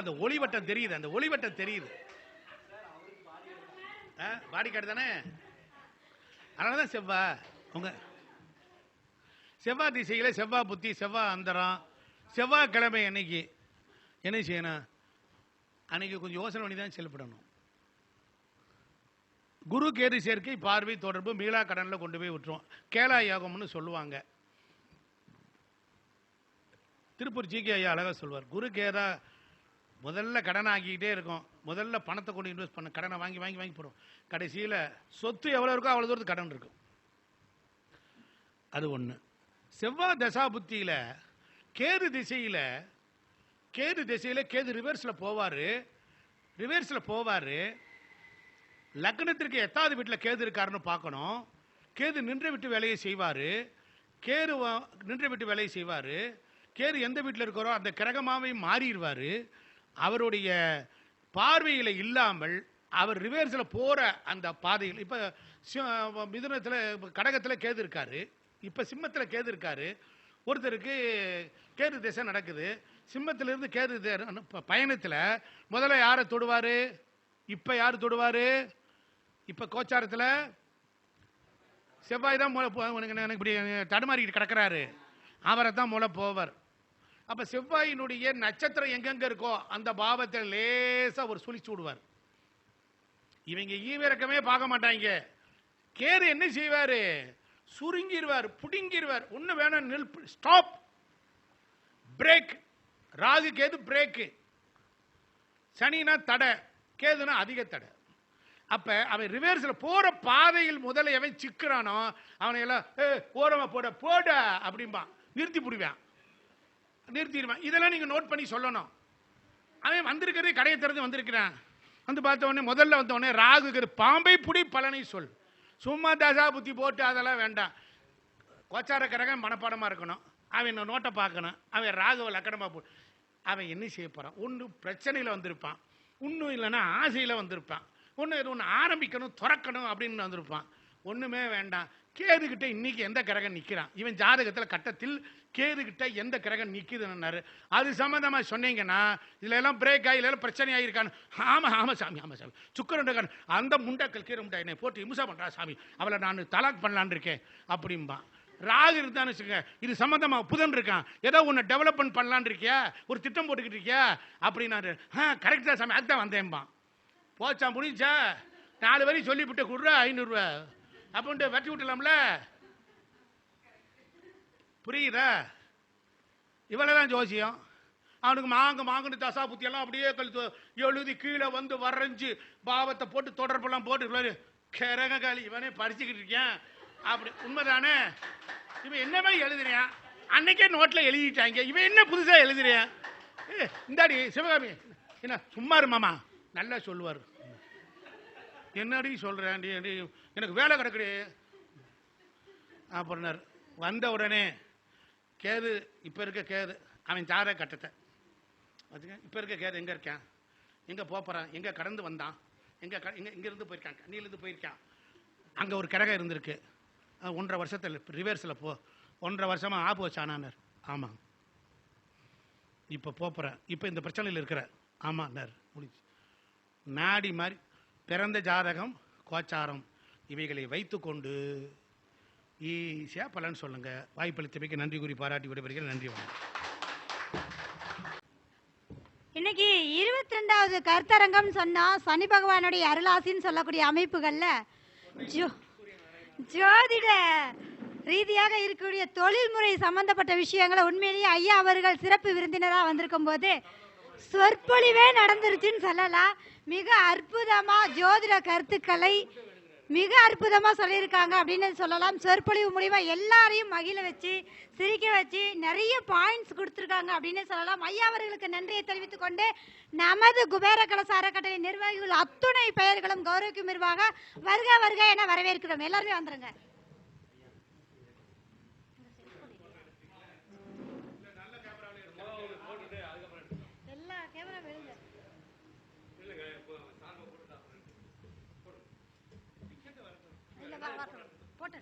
C: அந்த ஒளிவட்டம் தெரியுது, அந்த ஒளிவட்டம் தெரியுது. பாடி கார்டு தானே, அதனாலதான் செவ்வாய் உங்க செவ்வாய் திசையில செவ்வாய் புத்தி, செவ்வாய் அந்தரம். செவ்வாய்க்கிழமை அன்னைக்கு என்ன செய்யணும்? அன்னைக்கு கொஞ்சம் யோசனை பண்ணி தான் செயல்படணும். குரு கேது சேர்க்கை, பார்வை, தொடர்பு, மீளா கடன்ல கொண்டு போய் விட்டுரும். கேலா யோகம்னு சொல்லுவாங்க. திருப்பூர் ஜிகே ஐயா அழகா சொல்வார், குரு கேதா முதல்ல கடன் ஆக்கிக்கிட்டே இருக்கும். முதல்ல பணத்தை கொண்டு இன்வெஸ்ட் பண்ண, கடனை வாங்கி வாங்கி வாங்கி போடும். கடைசியில் சொத்து எவ்வளோ இருக்கோ அவ்வளோ தூரத்துக்கு கடன் இருக்கும். அது ஒன்று. செவ்வாய் தசா புத்தியில் கேது திசையில் கேது ரிவர்ஸில் போவார். லக்னத்திற்கு 8வது வீட்டில் கேது இருக்காருன்னு பார்க்கணும். கேது நின்ற விட்டு வேலையை செய்வார். கேது எந்த வீட்டில் இருக்கிறோ அந்த கிரகமாவே மாறிடுவார். அவருடைய பார்வையில் இல்லாமல் அவர் ரிவர்ஸில் போகிற அந்த பாதையில், இப்போ மிதுனத்தில் கடகத்தில் கேது இருக்காரு, இப்போ சிம்மத்தில் கேது இருக்காரு. ஒருத்தருக்கு கேது திசை நடக்குது. சிம்மத்திலிருந்து கேது பயணத்தில் முதல்ல யாரை தொடுவார்? இப்போ யார் தொடுவார்? இப்போ கோச்சாரத்தில் செவ்வாய் தான் எனக்கு இப்படி தடுமாறிக்கிட்டு கிடக்கிறாரு, அவரை தான் மூல போவார். அப்போ செவ்வாயினுடைய நட்சத்திரம் எங்கெங்க இருக்கோ அந்த பாவத்தை லேசாக ஒரு சுழிச்சு விடுவார். இவங்க ஈவிரக்கமே பார்க்க மாட்டாங்க. கேது என்ன செய்வார்? சுருங்கிடுவார், புடுங்கிடுவார். ஒன்று வேணும், stop, break. Rahu Ketu break, சனினா தடை, கேதுனா அதிக தடை. அப்ப அவன் ரிவர்ஸ்ல போற பாதையில் முதல்ல எவன் சிக்கிறானோ அவனை எல்லாம் ஓரமா போட அப்படிம்பா, நிறுத்திடுவான். இதெல்லாம் நீங்க நோட் பண்ணி சொல்லணும். அவன் வந்திருக்கிறதே கடையை திறந்து வந்திருக்கிறான். வந்து பார்த்த உடனே முதல்ல வந்த உடனே ராகு பாம்பை புடி பலனை சொல். சும்மா தசா புத்தி போட்டு அதெல்லாம் வேண்டாம். கோச்சார கிரகம் மனப்பாடமா இருக்கணும். அவன் நோட்டை பார்க்கணும். அவன் ராகுவ லக்கணமா போ. அவன் என்ன செய்ய போறான்? ஒன்று பிரச்சனையில் வந்திருப்பான், ஒன்றும் இல்லைன்னா ஆசையில் வந்திருப்பான், ஒன்று ஆரம்பிக்கணும் துறக்கணும் அப்படின்னு வந்திருப்பான். ஒன்றுமே வேண்டாம். கேதுகிட்ட இன்னைக்கு எந்த கிரகம் நிற்கிறான்? இவன் ஜாதகத்தில் கட்டத்தில் கேதுகிட்ட எந்த கிரகம் நிற்குதுன்னாரு. அது சம்மந்தமாக சொன்னீங்கன்னா இதுல எல்லாம் பிரேக் ஆகி எல்லாம் பிரச்சனை ஆகிருக்கான்னு. ஆமாம் சாமி, சுக்கரன் அந்த முண்டாக்கள் கீரை முண்டா என்னை போட்டு இம்சா பண்ணுறா சாமி, அவளை நான் தலாக் பண்ணலான் இருக்கேன் அப்படிம்பான். ராகு இருந்தான்னு வச்சுக்க, இது சம்பந்தமா புதன் இருக்கான், ஏதோ ஒன்று டெவலப்மெண்ட் பண்ணலான் இருக்கியா, ஒரு திட்டம் போட்டுக்கிட்டு இருக்கியா அப்படின்னாரு. கரெக்ட் தான் சாமி, அதுதான் வந்தேன்பான். போச்சா முடிஞ்சா 4 வரி சொல்லிவிட்டு கொடுறா 500 ரூபா அப்படின்ட்டு வெட்டி விட்டுலாம்ல. புரியுதா? இவ்வளவுதான் ஜோசியம். அவனுக்கு மாங்கன்னு தசா புத்தி எல்லாம் அப்படியே கழுத்து எழுதி கீழே வந்து வரைஞ்சு பாவத்தை போட்டு தொடர்பெல்லாம் போட்டு கிரக காலி இவனே படிச்சுக்கிட்டு இருக்கேன் அப்படி. உண்மைதானே? இவன் என்ன மாதிரி எழுதுறியான்? அன்னைக்கே நோட்டில் எழுதிட்டாங்க. இவன் என்ன புதுசா எழுதுறியான்? இந்தாடி சிவகாமி என்ன சும்மா இருமாமா, நல்லா சொல்லுவார். என்னடி சொல்றேன், எனக்கு வேலை கிடக்குது அப்படின்னார். வந்த உடனே கேது, இப்போ இருக்க கேது அவன் ஜாதக கட்டத்தை இப்போ இருக்க கேது எங்கே இருக்கான், எங்கே போகிறான், எங்கே கடந்து வந்தான், இங்கேருந்து போயிருக்கான், கண்ணியிலேருந்து போயிருக்கான். அங்கே ஒரு கிரகம் இருந்திருக்கு, 1.5 வருஷத்தில் ரிவர்ஸில் போ, 1.5 வருஷமாக ஆப்பு வச்சானார். ஆமாம், இப்போ போகிறேன், இப்போ இந்த பிரச்சனையில் இருக்கிற. ஆமாண்ணார். முடிச்சு நாடி மாதிரி பிறந்த ஜாதகம், கோச்சாரம் இவைகளை வைத்துக்கொண்டு ஈஸியாக பலன் சொல்லுங்க. வாய்ப்பளித்தமைக்கு நன்றி கூறி பாராட்டி விடைபெறுகிறேன். நன்றி.
B: இன்னைக்கு 22வது கருத்தரங்கம் சொன்னா சனி பகவானுடைய அருளாசின்னு சொல்லக்கூடிய அமைப்புகள்ல ஜோதிட ரீதியாக இருக்கக்கூடிய தொழில்முறை சம்பந்தப்பட்ட விஷயங்களை உண்மையிலேயே ஐயா அவர்கள் சிறப்பு விருந்தினராக வந்திருக்கும் போது சொற்பொழிவே நடந்துருச்சுன்னு சொல்லலாம். மிக அற்புதமா ஜோதிட கருத்துக்களை மிக அற்புதமா சொல்லியிருக்காங்க அப்படின்னு சொல்லலாம். சொற்பொழிவு மூலியமா எல்லாரையும் மகிழ வச்சு சிரிக்க வச்சு நிறைய பாயிண்ட்ஸ் கொடுத்துருக்காங்க அப்படின்னு சொல்லலாம். ஐயா அவர்களுக்கு நன்றியை தெரிவித்துக் கொண்டு நமது குபேர கலச அறக்கட்டளை நிர்வாகிகள் அத்துணை பெயர்களும் கௌரவிக்கும் நிர்வாக வருக வருக என வரவேற்கிறோம். எல்லாருமே வந்துருங்க. எல்லா கேமரா விழுங்க. போட்டு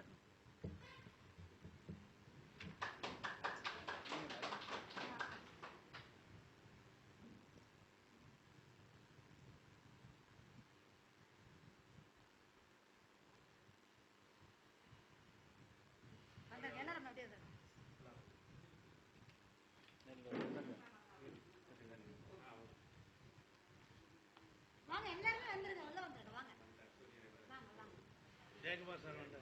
B: வாங்க, எல்லாருமே வந்துருங்க, உள்ள வந்துருங்க. வாங்க வாங்க வாங்க.
C: ஜெயக்குமார் சார் வந்து